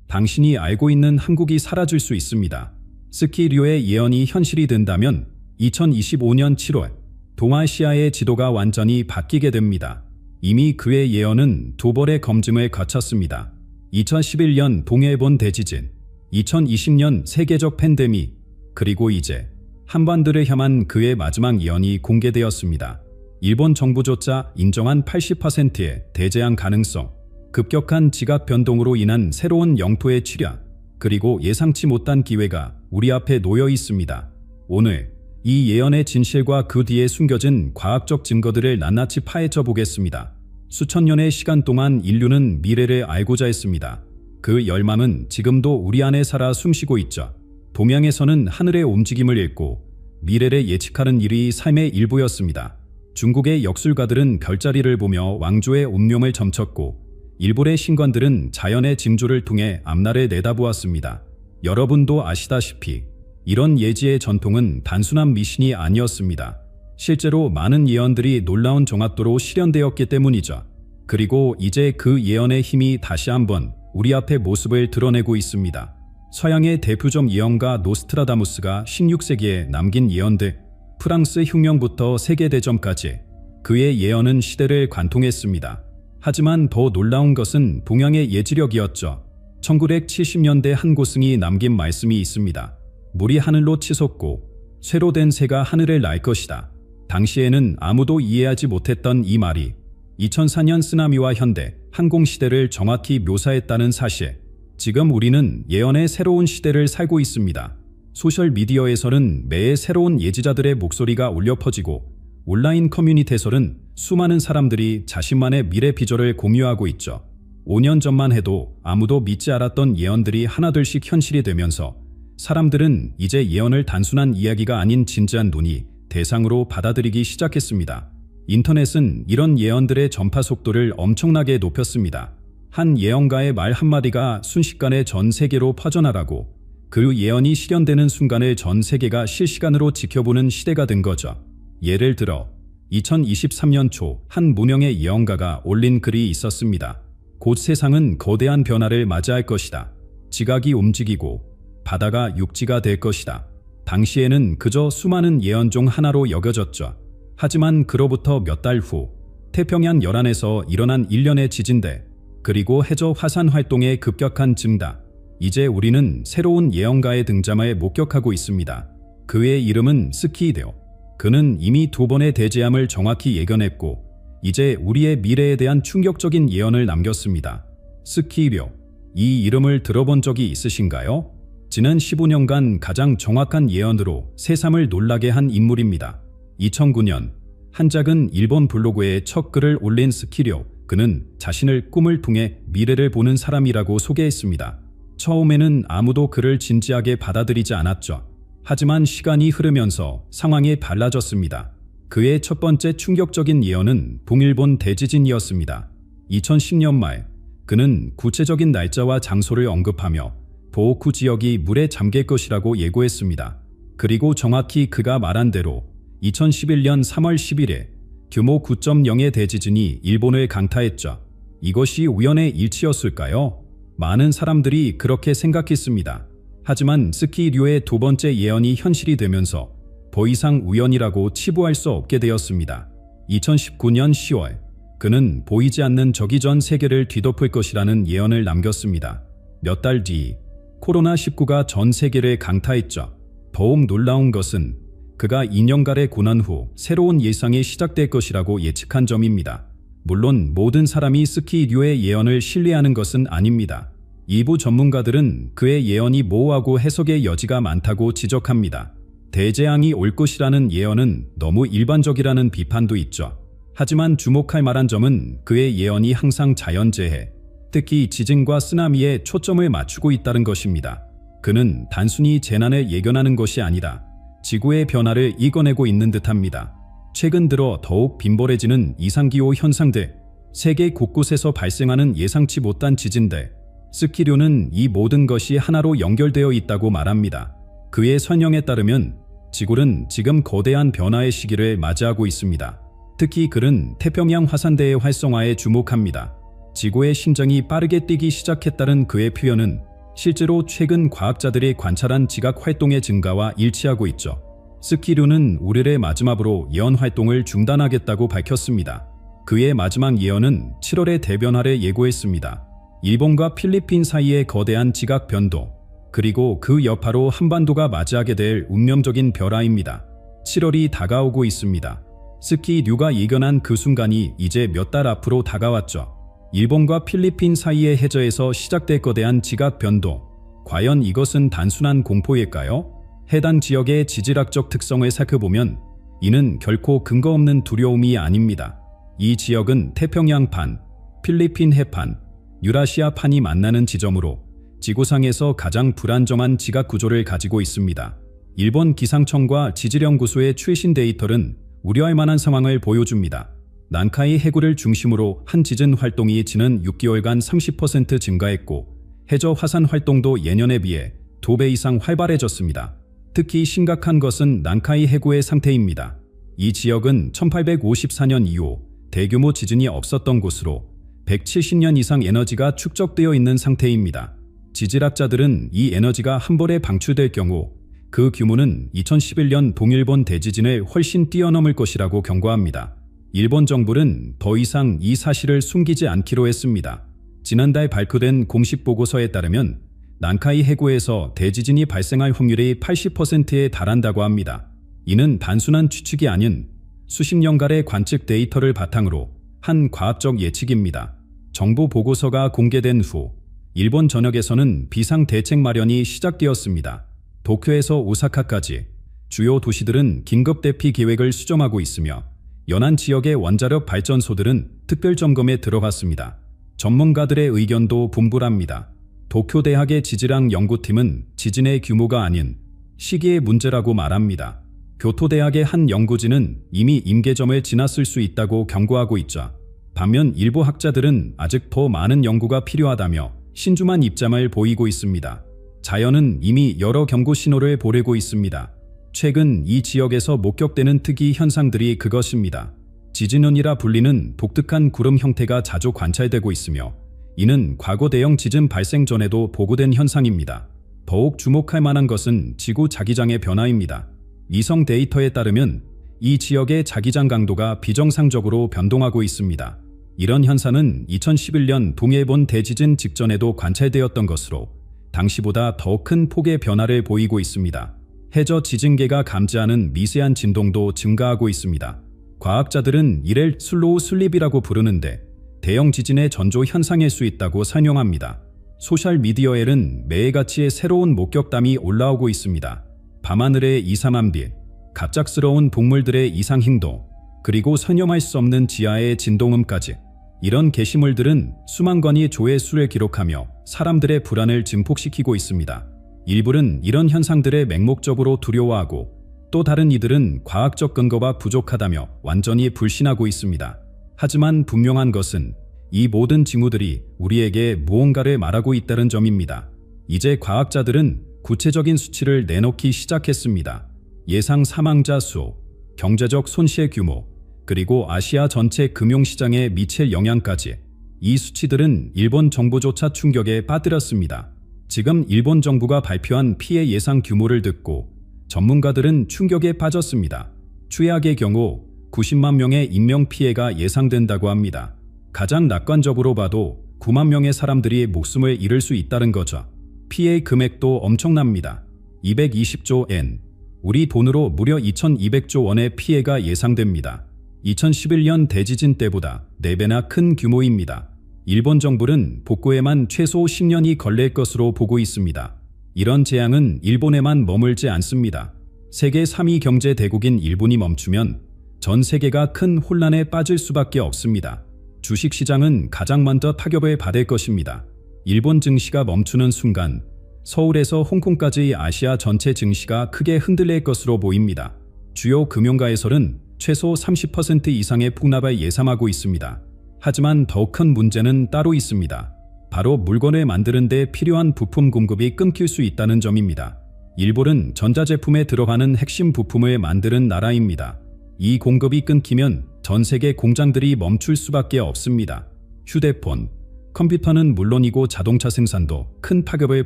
당신이 알고 있는 한국이 사라질 수 있습니다. 스키류의 예언이 현실이 된다면 2025년 7월 동아시아의 지도가 완전히 바뀌게 됩니다. 이미 그의 예언은 두 번의 검증을 거쳤습니다. 2011년 동해본 대지진, 2020년 세계적 팬데믹, 그리고 이제 한반도를 향한 그의 마지막 예언이 공개되었습니다. 일본 정부조차 인정한 80%의 대재앙 가능성, 급격한 지각 변동으로 인한 새로운 영토의 출현, 그리고 예상치 못한 기회가 우리 앞에 놓여 있습니다. 오늘 이 예언의 진실과 그 뒤에 숨겨진 과학적 증거들을 낱낱이 파헤쳐 보겠습니다. 수천 년의 시간 동안 인류는 미래를 알고자 했습니다. 그 열망은 지금도 우리 안에 살아 숨쉬고 있죠. 동양에서는 하늘의 움직임을 읽고 미래를 예측하는 일이 삶의 일부였습니다. 중국의 역술가들은 별자리를 보며 왕조의 운명을 점쳤고, 일본의 신관들은 자연의 징조를 통해 앞날을 내다보았습니다. 여러분도 아시다시피 이런 예지의 전통은 단순한 미신이 아니었습니다. 실제로 많은 예언들이 놀라운 정확도로 실현되었기 때문이죠. 그리고 이제 그 예언의 힘이 다시 한번 우리 앞에 모습을 드러내고 있습니다. 서양의 대표적 예언가 노스트라다무스가 16세기에 남긴 예언들, 프랑스 혁명부터 세계대전까지 그의 예언은 시대를 관통했습니다. 하지만 더 놀라운 것은 동양의 예지력이었죠. 1970년대 한 고승이 남긴 말씀이 있습니다. 물이 하늘로 치솟고 쇠로 된 새가 하늘을 날 것이다. 당시에는 아무도 이해하지 못했던 이 말이 2004년 쓰나미와 현대 항공시대를 정확히 묘사했다는 사실. 지금 우리는 예언의 새로운 시대를 살고 있습니다. 소셜미디어에서는 매해 새로운 예지자들의 목소리가 울려 퍼지고, 온라인 커뮤니티에서는 수많은 사람들이 자신만의 미래 비전을 공유하고 있죠. 5년 전만 해도 아무도 믿지 않았던 예언들이 하나둘씩 현실이 되면서 사람들은 이제 예언을 단순한 이야기가 아닌 진지한 논의, 대상으로 받아들이기 시작했습니다. 인터넷은 이런 예언들의 전파 속도를 엄청나게 높였습니다. 한 예언가의 말 한마디가 순식간에 전 세계로 퍼져나가고, 그 예언이 실현되는 순간을 전 세계가 실시간으로 지켜보는 시대가 된 거죠. 예를 들어 2023년 초 한 무명의 예언가가 올린 글이 있었습니다. 곧 세상은 거대한 변화를 맞이할 것이다. 지각이 움직이고 바다가 육지가 될 것이다. 당시에는 그저 수많은 예언 중 하나로 여겨졌죠. 하지만 그로부터 몇 달 후 태평양 연안에서 일어난 일련의 지진대, 그리고 해저 화산 활동의 급격한 증가, 이제 우리는 새로운 예언가의 등장을 목격하고 있습니다. 그의 이름은 스키히데오. 그는 이미 두 번의 대재앙을 정확히 예견했고, 이제 우리의 미래에 대한 충격적인 예언을 남겼습니다. 스키료, 이 이름을 들어본 적이 있으신가요? 지난 15년간 가장 정확한 예언으로 새삼을 놀라게 한 인물입니다. 2009년 한 작은 일본 블로그에 첫 글을 올린 스키료, 그는 자신을 꿈을 통해 미래를 보는 사람이라고 소개했습니다. 처음에는 아무도 그를 진지하게 받아들이지 않았죠. 하지만 시간이 흐르면서 상황이 달라졌습니다. 그의 첫 번째 충격적인 예언은 동일본 대지진이었습니다. 2010년 말 그는 구체적인 날짜와 장소를 언급하며 도호쿠 지역이 물에 잠길 것이라고 예고했습니다. 그리고 정확히 그가 말한 대로 2011년 3월 10일에 규모 9.0의 대지진이 일본을 강타했죠. 이것이 우연의 일치였을까요? 많은 사람들이 그렇게 생각했습니다. 하지만 스키류의 두 번째 예언이 현실이 되면서 더 이상 우연이라고 치부할 수 없게 되었습니다. 2019년 10월 그는 보이지 않는 적이 전 세계를 뒤덮을 것이라는 예언을 남겼습니다. 몇 달 뒤 코로나19가 전 세계를 강타했죠. 더욱 놀라운 것은 그가 2년간의 고난 후 새로운 일상이 시작될 것이라고 예측한 점입니다. 물론 모든 사람이 스키류의 예언을 신뢰하는 것은 아닙니다. 일부 전문가들은 그의 예언이 모호하고 해석의 여지가 많다고 지적합니다. 대재앙이 올 것이라는 예언은 너무 일반적이라는 비판도 있죠. 하지만 주목할 만한 점은 그의 예언이 항상 자연재해, 특히 지진과 쓰나미에 초점을 맞추고 있다는 것입니다. 그는 단순히 재난을 예견하는 것이 아니라 지구의 변화를 이겨내고 있는 듯합니다. 최근 들어 더욱 빈번해지는 이상기후 현상들, 세계 곳곳에서 발생하는 예상치 못한 지진들, 스키류는 이 모든 것이 하나로 연결되어 있다고 말합니다. 그의 설명에 따르면 지구는 지금 거대한 변화의 시기를 맞이하고 있습니다. 특히 그는 태평양 화산대의 활성화에 주목합니다. 지구의 심장이 빠르게 뛰기 시작했다는 그의 표현은 실제로 최근 과학자들이 관찰한 지각 활동의 증가와 일치하고 있죠. 스키류는 우리의 마지막으로 예언 활동을 중단하겠다고 밝혔습니다. 그의 마지막 예언은 7월의 대변화를 예고했습니다. 일본과 필리핀 사이의 거대한 지각 변동, 그리고 그 여파로 한반도가 맞이하게 될 운명적인 변화입니다. 7월이 다가오고 있습니다. 스키류가 예견한 그 순간이 이제 몇 달 앞으로 다가왔죠. 일본과 필리핀 사이의 해저에서 시작될 거대한 지각 변동. 과연 이것은 단순한 공포일까요? 해당 지역의 지질학적 특성을 살펴보면 이는 결코 근거 없는 두려움이 아닙니다. 이 지역은 태평양판, 필리핀 해판, 유라시아판이 만나는 지점으로 지구상에서 가장 불안정한 지각 구조를 가지고 있습니다. 일본 기상청과 지질연구소의 최신 데이터는 우려할 만한 상황을 보여줍니다. 난카이 해구를 중심으로 한 지진 활동이 지난 6개월간 30% 증가했고 해저 화산 활동도 예년에 비해 2배 이상 활발해졌습니다. 특히 심각한 것은 난카이 해구의 상태입니다. 이 지역은 1854년 이후 대규모 지진이 없었던 곳으로 170년 이상 에너지가 축적되어 있는 상태입니다. 지질학자들은 이 에너지가 한 번에 방출될 경우 그 규모는 2011년 동일본 대지진을 훨씬 뛰어넘을 것이라고 경고합니다. 일본 정부는 더 이상 이 사실을 숨기지 않기로 했습니다. 지난달 발표된 공식 보고서에 따르면 난카이 해구에서 대지진이 발생할 확률이 80%에 달한다고 합니다. 이는 단순한 추측이 아닌 수십 년간의 관측 데이터를 바탕으로 한 과학적 예측입니다. 정부 보고서가 공개된 후 일본 전역에서는 비상대책 마련이 시작되었습니다. 도쿄에서 오사카까지 주요 도시들은 긴급 대피 계획을 수정하고 있으며 연안 지역의 원자력 발전소들은 특별 점검에 들어갔습니다. 전문가들의 의견도 분분합니다. 도쿄대학의 지질학 연구팀은 지진의 규모가 아닌 시기의 문제라고 말합니다. 교토대학의 한 연구진은 이미 임계점을 지났을 수 있다고 경고하고 있죠. 반면 일부 학자들은 아직 더 많은 연구가 필요하다며 신중한 입장을 보이고 있습니다. 자연은 이미 여러 경고 신호를 보내고 있습니다. 최근 이 지역에서 목격되는 특이 현상들이 그것입니다. 지진운이라 불리는 독특한 구름 형태가 자주 관찰되고 있으며 이는 과거 대형 지진 발생 전에도 보고된 현상입니다. 더욱 주목할 만한 것은 지구 자기장의 변화입니다. 위성 데이터에 따르면 이 지역의 자기장 강도가 비정상적으로 변동하고 있습니다. 이런 현상은 2011년 동일본 대지진 직전에도 관찰되었던 것으로 당시보다 더 큰 폭의 변화를 보이고 있습니다. 해저 지진계가 감지하는 미세한 진동도 증가하고 있습니다. 과학자들은 이를 슬로우 슬립이라고 부르는데 대형 지진의 전조 현상일 수 있다고 설명합니다. 소셜미디어에는 매일같이 새로운 목격담이 올라오고 있습니다. 밤하늘의 이상한 빛, 갑작스러운 동물들의 이상 행동, 그리고 설명할 수 없는 지하의 진동음까지. 이런 게시물들은 수만 건의 조회수를 기록하며 사람들의 불안을 증폭시키고 있습니다. 일부는 이런 현상들을 맹목적으로 두려워하고 또 다른 이들은 과학적 근거가 부족하다며 완전히 불신하고 있습니다. 하지만 분명한 것은 이 모든 징후들이 우리에게 무언가를 말하고 있다는 점입니다. 이제 과학자들은 구체적인 수치를 내놓기 시작했습니다. 예상 사망자 수, 경제적 손실 규모, 그리고 아시아 전체 금융시장에 미칠 영향까지. 이 수치들은 일본 정부조차 충격에 빠뜨렸습니다. 지금 일본 정부가 발표한 피해 예상 규모를 듣고 전문가들은 충격에 빠졌습니다. 최악의 경우 90만 명의 인명피해가 예상된다고 합니다. 가장 낙관적으로 봐도 9만 명의 사람들이 목숨을 잃을 수 있다는 거죠. 피해 금액도 엄청납니다. 220조 엔, 우리 돈으로 무려 2200조 원의 피해가 예상됩니다. 2011년 대지진 때보다 4배나 큰 규모입니다. 일본 정부는 복구에만 최소 10년이 걸릴 것으로 보고 있습니다. 이런 재앙은 일본에만 머물지 않습니다. 세계 3위 경제 대국인 일본이 멈추면 전 세계가 큰 혼란에 빠질 수밖에 없습니다. 주식시장은 가장 먼저 타격을 받을 것입니다. 일본 증시가 멈추는 순간 서울에서 홍콩까지 아시아 전체 증시가 크게 흔들릴 것으로 보입니다. 주요 금융가에서는 최소 30% 이상의 폭락을 예상하고 있습니다. 하지만 더 큰 문제는 따로 있습니다. 바로 물건을 만드는 데 필요한 부품 공급이 끊길 수 있다는 점입니다. 일본은 전자제품에 들어가는 핵심 부품을 만드는 나라입니다. 이 공급이 끊기면 전 세계 공장들이 멈출 수밖에 없습니다. 휴대폰, 컴퓨터는 물론이고 자동차 생산도 큰 타격을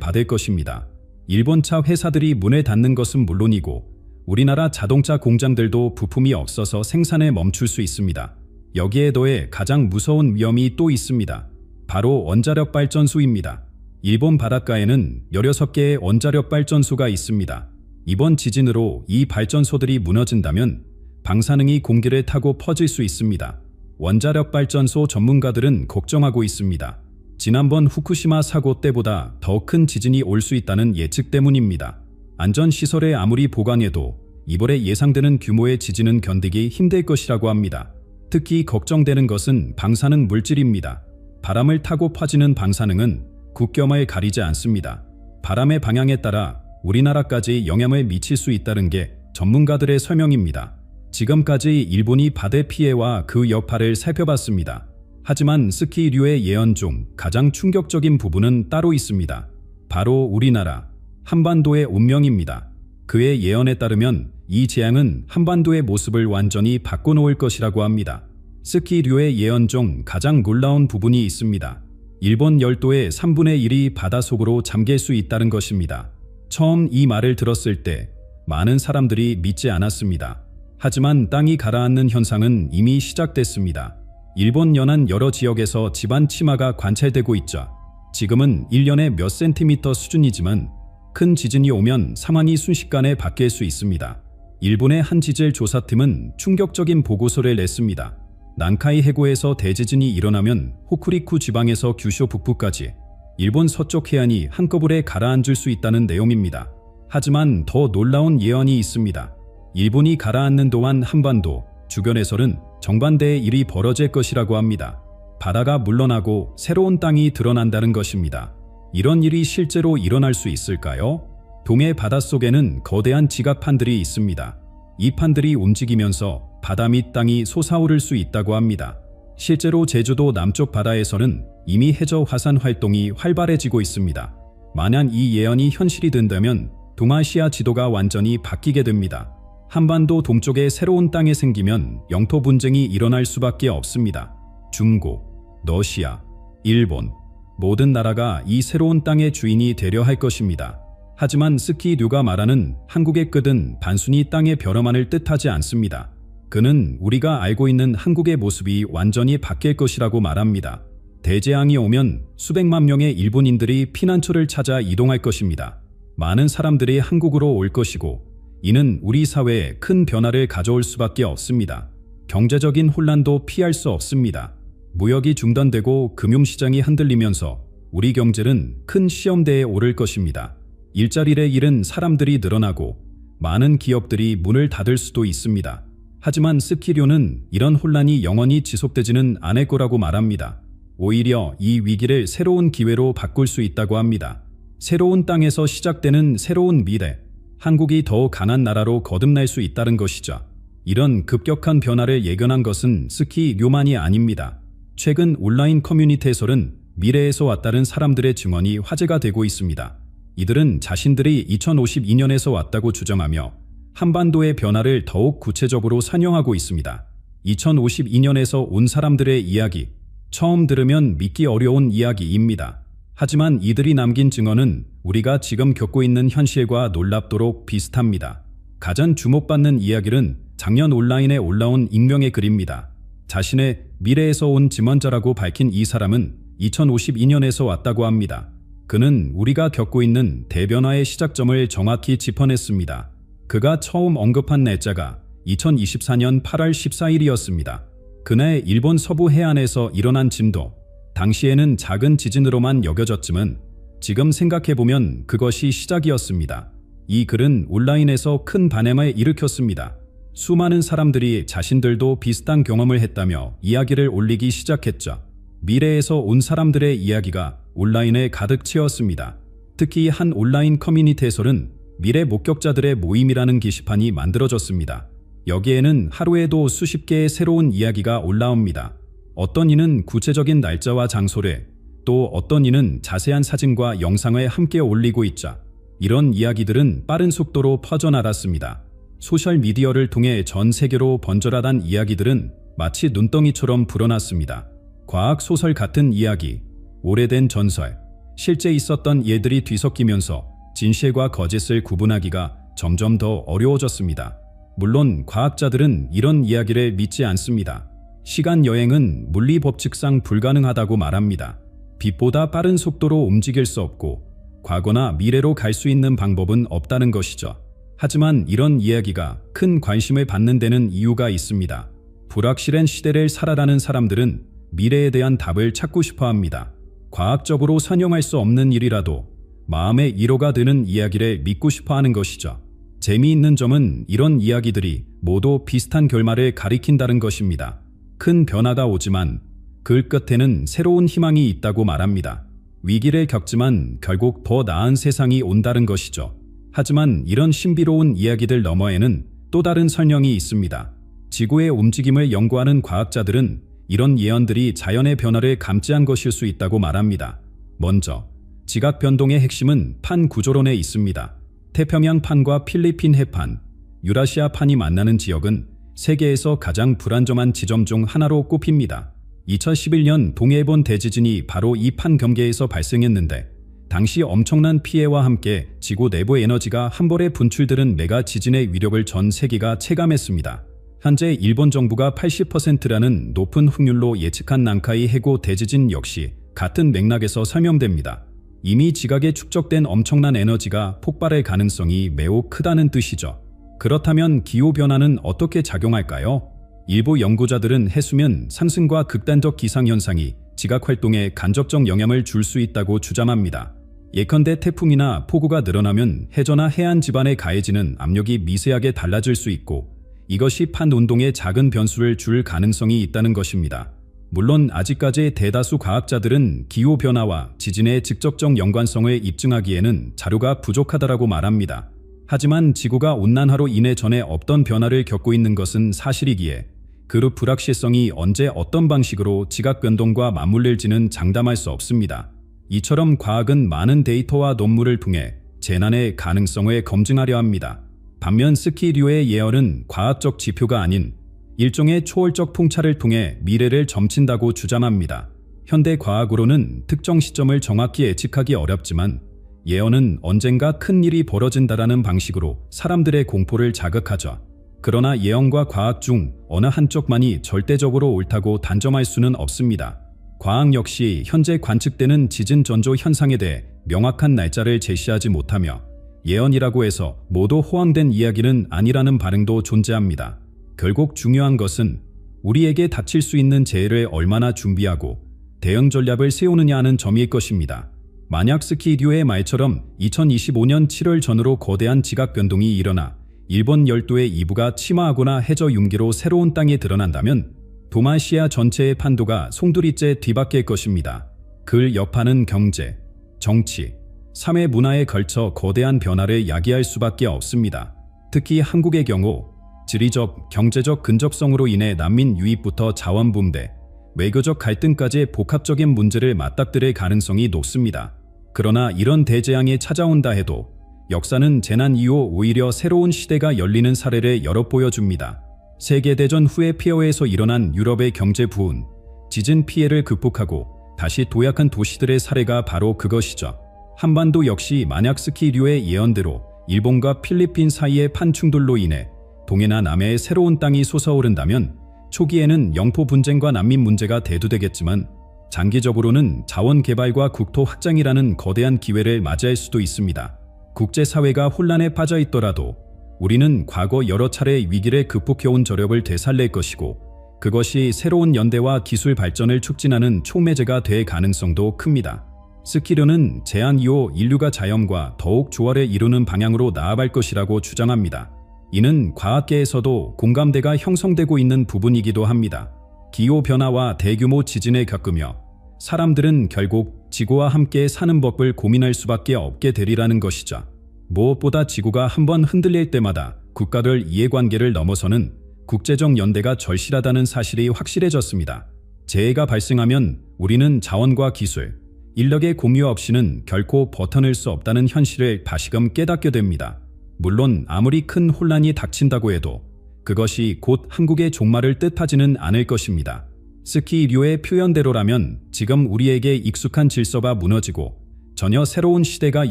받을 것입니다. 일본 차 회사들이 문을 닫는 것은 물론이고 우리나라 자동차 공장들도 부품이 없어서 생산을 멈출 수 있습니다. 여기에 더해 가장 무서운 위험이 또 있습니다. 바로 원자력 발전소입니다. 일본 바닷가에는 16개의 원자력 발전소가 있습니다. 이번 지진으로 이 발전소들이 무너진다면 방사능이 공기를 타고 퍼질 수 있습니다. 원자력 발전소 전문가들은 걱정하고 있습니다. 지난번 후쿠시마 사고 때보다 더 큰 지진이 올 수 있다는 예측 때문입니다. 안전시설에 아무리 보강해도 이번에 예상되는 규모의 지진은 견디기 힘들 것이라고 합니다. 특히 걱정되는 것은 방사능 물질입니다. 바람을 타고 퍼지는 방사능은 국경을 가리지 않습니다. 바람의 방향에 따라 우리나라까지 영향을 미칠 수 있다는 게 전문가들의 설명입니다. 지금까지 일본이 받을 피해와 그 여파를 살펴봤습니다. 하지만 스키류의 예언 중 가장 충격적인 부분은 따로 있습니다. 바로 우리나라, 한반도의 운명입니다. 그의 예언에 따르면 이 재앙은 한반도의 모습을 완전히 바꿔놓을 것이라고 합니다. 스키류의 예언 중 가장 놀라운 부분이 있습니다. 일본 열도의 3분의 1이 바닷속으로 잠길 수 있다는 것입니다. 처음 이 말을 들었을 때 많은 사람들이 믿지 않았습니다. 하지만 땅이 가라앉는 현상은 이미 시작됐습니다. 일본 연안 여러 지역에서 지반 침하가 관찰되고 있죠. 지금은 1년에 몇 센티미터 수준이지만 큰 지진이 오면 상황이 순식간에 바뀔 수 있습니다. 일본의 한 지질 조사팀은 충격적인 보고서를 냈습니다. 난카이 해구에서 대지진이 일어나면 호쿠리쿠 지방에서 규슈 북부까지 일본 서쪽 해안이 한꺼번에 가라앉을 수 있다는 내용입니다. 하지만 더 놀라운 예언이 있습니다. 일본이 가라앉는 동안 한반도 주변에서는 정반대의 일이 벌어질 것이라고 합니다. 바다가 물러나고 새로운 땅이 드러난다는 것입니다. 이런 일이 실제로 일어날 수 있을까요? 동해 바닷속에는 거대한 지각판들이 있습니다. 이 판들이 움직이면서 바다 및 땅이 솟아오를 수 있다고 합니다. 실제로 제주도 남쪽 바다에서는 이미 해저 화산 활동이 활발해지고 있습니다. 만약 이 예언이 현실이 된다면 동아시아 지도가 완전히 바뀌게 됩니다. 한반도 동쪽에 새로운 땅이 생기면 영토 분쟁이 일어날 수밖에 없습니다. 중국, 러시아, 일본, 모든 나라가 이 새로운 땅의 주인이 되려 할 것입니다. 하지만 스키류가 말하는 한국의 끝은 단순히 땅의 벼랑만을 뜻하지 않습니다. 그는 우리가 알고 있는 한국의 모습이 완전히 바뀔 것이라고 말합니다. 대재앙이 오면 수백만 명의 일본인들이 피난처를 찾아 이동할 것입니다. 많은 사람들이 한국으로 올 것이고 이는 우리 사회에 큰 변화를 가져올 수밖에 없습니다. 경제적인 혼란도 피할 수 없습니다. 무역이 중단되고 금융시장이 흔들리면서 우리 경제는 큰 시험대에 오를 것입니다. 일자리를 잃은 사람들이 늘어나고 많은 기업들이 문을 닫을 수도 있습니다. 하지만 스키류는 이런 혼란이 영원히 지속되지는 않을 거라고 말합니다. 오히려 이 위기를 새로운 기회로 바꿀 수 있다고 합니다. 새로운 땅에서 시작되는 새로운 미래, 한국이 더 강한 나라로 거듭날 수 있다는 것이죠. 이런 급격한 변화를 예견한 것은 스키류만이 아닙니다. 최근 온라인 커뮤니티에서는 미래에서 왔다는 사람들의 증언이 화제가 되고 있습니다. 이들은 자신들이 2052년에서 왔다고 주장하며 한반도의 변화를 더욱 구체적으로 설명하고 있습니다. 2052년에서 온 사람들의 이야기, 처음 들으면 믿기 어려운 이야기입니다. 하지만 이들이 남긴 증언은 우리가 지금 겪고 있는 현실과 놀랍도록 비슷합니다. 가장 주목받는 이야기는 작년 온라인에 올라온 익명의 글입니다. 자신의 미래에서 온 증언자라고 밝힌 이 사람은 2052년에서 왔다고 합니다. 그는 우리가 겪고 있는 대변화의 시작점을 정확히 짚어냈습니다. 그가 처음 언급한 날짜가 2024년 8월 14일이었습니다. 그날 일본 서부 해안에서 일어난 진도, 당시에는 작은 지진으로만 여겨졌지만 지금 생각해보면 그것이 시작이었습니다. 이 글은 온라인에서 큰 반향을 일으켰습니다. 수많은 사람들이 자신들도 비슷한 경험을 했다며 이야기를 올리기 시작했죠. 미래에서 온 사람들의 이야기가 온라인에 가득 채웠습니다. 특히 한 온라인 커뮤니티에서는 미래 목격자들의 모임이라는 게시판이 만들어졌습니다. 여기에는 하루에도 수십 개의 새로운 이야기가 올라옵니다. 어떤 이는 구체적인 날짜와 장소를, 또 어떤 이는 자세한 사진과 영상을 함께 올리고 있자 이런 이야기들은 빠른 속도로 퍼져나갔습니다. 소셜미디어를 통해 전 세계로 번져나간 이야기들은 마치 눈덩이처럼 불어났습니다. 과학 소설 같은 이야기, 오래된 전설, 실제 있었던 예들이 뒤섞이면서 진실과 거짓을 구분하기가 점점 더 어려워졌습니다. 물론 과학자들은 이런 이야기를 믿지 않습니다. 시간 여행은 물리 법칙상 불가능하다고 말합니다. 빛보다 빠른 속도로 움직일 수 없고 과거나 미래로 갈 수 있는 방법은 없다는 것이죠. 하지만 이런 이야기가 큰 관심을 받는 데는 이유가 있습니다. 불확실한 시대를 살아가는 사람들은 미래에 대한 답을 찾고 싶어 합니다. 과학적으로 설명할 수 없는 일이라도 마음의 위로가 되는 이야기를 믿고 싶어 하는 것이죠. 재미있는 점은 이런 이야기들이 모두 비슷한 결말을 가리킨다는 것입니다. 큰 변화가 오지만 그 끝에는 새로운 희망이 있다고 말합니다. 위기를 겪지만 결국 더 나은 세상이 온다는 것이죠. 하지만 이런 신비로운 이야기들 너머에는 또 다른 설명이 있습니다. 지구의 움직임을 연구하는 과학자들은 이런 예언들이 자연의 변화를 감지한 것일 수 있다고 말합니다. 먼저 지각 변동의 핵심은 판 구조론에 있습니다. 태평양 판과 필리핀 해판, 유라시아 판이 만나는 지역은 세계에서 가장 불안정한 지점 중 하나로 꼽힙니다. 2011년 동해본 대지진이 바로 이 판 경계에서 발생했는데 당시 엄청난 피해와 함께 지구 내부 에너지가 한 번에 분출되는 메가 지진의 위력을 전 세계가 체감했습니다. 현재 일본 정부가 80%라는 높은 확률로 예측한 난카이 해고 대지진 역시 같은 맥락에서 설명됩니다. 이미 지각에 축적된 엄청난 에너지가 폭발할 가능성이 매우 크다는 뜻이죠. 그렇다면 기후변화는 어떻게 작용할까요? 일부 연구자들은 해수면 상승과 극단적 기상현상이 지각활동에 간접적 영향을 줄 수 있다고 주장합니다. 예컨대 태풍이나 폭우가 늘어나면 해저나 해안 지반에 가해지는 압력이 미세하게 달라질 수 있고 이것이 판 운동에 작은 변수를 줄 가능성이 있다는 것입니다. 물론 아직까지 대다수 과학자들은 기후변화와 지진의 직접적 연관성을 입증하기에는 자료가 부족하다고 말합니다. 하지만 지구가 온난화로 인해 전에 없던 변화를 겪고 있는 것은 사실이기에 그 불확실성이 언제 어떤 방식으로 지각 변동과 맞물릴지는 장담할 수 없습니다. 이처럼 과학은 많은 데이터와 논문을 통해 재난의 가능성을 검증하려 합니다. 반면 스키류의 예언은 과학적 지표가 아닌 일종의 초월적 통찰을 통해 미래를 점친다고 주장합니다. 현대 과학으로는 특정 시점을 정확히 예측하기 어렵지만 예언은 언젠가 큰 일이 벌어진다라는 방식으로 사람들의 공포를 자극하죠. 그러나 예언과 과학 중 어느 한쪽만이 절대적으로 옳다고 단정할 수는 없습니다. 과학 역시 현재 관측되는 지진 전조 현상에 대해 명확한 날짜를 제시하지 못하며 예언이라고 해서 모두 호황된 이야기는 아니라는 반응도 존재합니다. 결국 중요한 것은 우리에게 닥칠 수 있는 재해를 얼마나 준비하고 대응 전략을 세우느냐 하는 점일 것입니다. 만약 스키류의 말처럼 2025년 7월 전후로 거대한 지각 변동이 일어나 일본 열도의 일부가 침하하거나 해저 융기로 새로운 땅에 드러난다면 동아시아 전체의 판도가 송두리째 뒤바뀔 것입니다. 그 여파는 경제, 정치, 사회 문화에 걸쳐 거대한 변화를 야기할 수밖에 없습니다. 특히 한국의 경우 지리적, 경제적 근접성으로 인해 난민 유입부터 자원 분배, 외교적 갈등까지 복합적인 문제를 맞닥뜨릴 가능성이 높습니다. 그러나 이런 대재앙이 찾아온다 해도 역사는 재난 이후 오히려 새로운 시대가 열리는 사례를 여러 보여줍니다. 세계대전 후에 폐허에서 일어난 유럽의 경제 부흥, 지진 피해를 극복하고 다시 도약한 도시들의 사례가 바로 그것이죠. 한반도 역시 만약 스키류의 예언대로 일본과 필리핀 사이의 판충돌로 인해 동해나 남해의 새로운 땅이 솟아오른다면 초기에는 영토 분쟁과 난민 문제가 대두되겠지만 장기적으로는 자원 개발과 국토 확장이라는 거대한 기회를 맞이할 수도 있습니다. 국제사회가 혼란에 빠져 있더라도 우리는 과거 여러 차례 위기를 극복해온 저력을 되살릴 것이고 그것이 새로운 연대와 기술 발전을 촉진하는 촉매제가 될 가능성도 큽니다. 스키류는 재앙 이후 인류가 자연과 더욱 조화를 이루는 방향으로 나아갈 것이라고 주장합니다. 이는 과학계에서도 공감대가 형성되고 있는 부분이기도 합니다. 기후변화와 대규모 지진을 겪으며 사람들은 결국 지구와 함께 사는 법을 고민할 수밖에 없게 되리라는 것이죠. 무엇보다 지구가 한번 흔들릴 때마다 국가별 이해관계를 넘어서는 국제적 연대가 절실하다는 사실이 확실해졌습니다. 재해가 발생하면 우리는 자원과 기술, 인력의 공유 없이는 결코 버텨낼 수 없다는 현실을 다시금 깨닫게 됩니다. 물론 아무리 큰 혼란이 닥친다고 해도 그것이 곧 한국의 종말을 뜻하지는 않을 것입니다. 스키류의 표현대로라면 지금 우리에게 익숙한 질서가 무너지고 전혀 새로운 시대가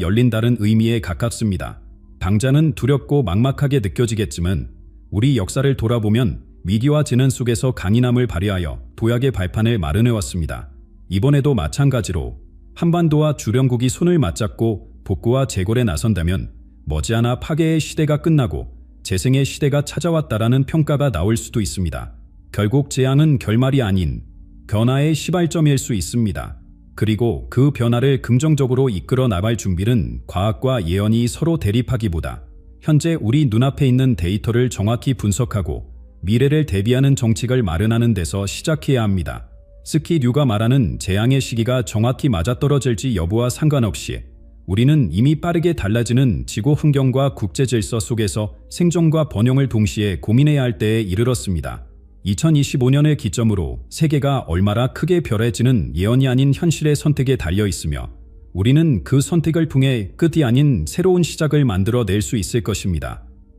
열린다는 의미에 가깝습니다. 당장은 두렵고 막막하게 느껴지겠지만 우리 역사를 돌아보면 위기와 재난 속에서 강인함을 발휘하여 도약의 발판을 마련해왔습니다. 이번에도 마찬가지로 한반도와 주변국이 손을 맞잡고 복구와 재건에 나선다면 머지않아 파괴의 시대가 끝나고 재생의 시대가 찾아왔다라는 평가가 나올 수도 있습니다. 결국 재앙은 결말이 아닌 변화의 시발점일 수 있습니다. 그리고 그 변화를 긍정적으로 이끌어 나갈 준비는 과학과 예언이 서로 대립하기보다 현재 우리 눈앞에 있는 데이터를 정확히 분석하고 미래를 대비하는 정책을 마련하는 데서 시작해야 합니다. 스키류가 말하는 재앙의 시기가 정확히 맞아떨어질지 여부와 상관없이 우리는 이미 빠르게 달라지는 지구 환경과 국제 질서 속에서 생존과 번영을 동시에 고민해야 할 때에 이르렀습니다. 2025년을 기점으로 세계가 얼마나 크게 변해지는 예언이 아닌 현실의 선택에 달려 있으며 우리는 그 선택을 통해 끝이 아닌 새로운 시작을 만들어낼 수 있을 것입니다.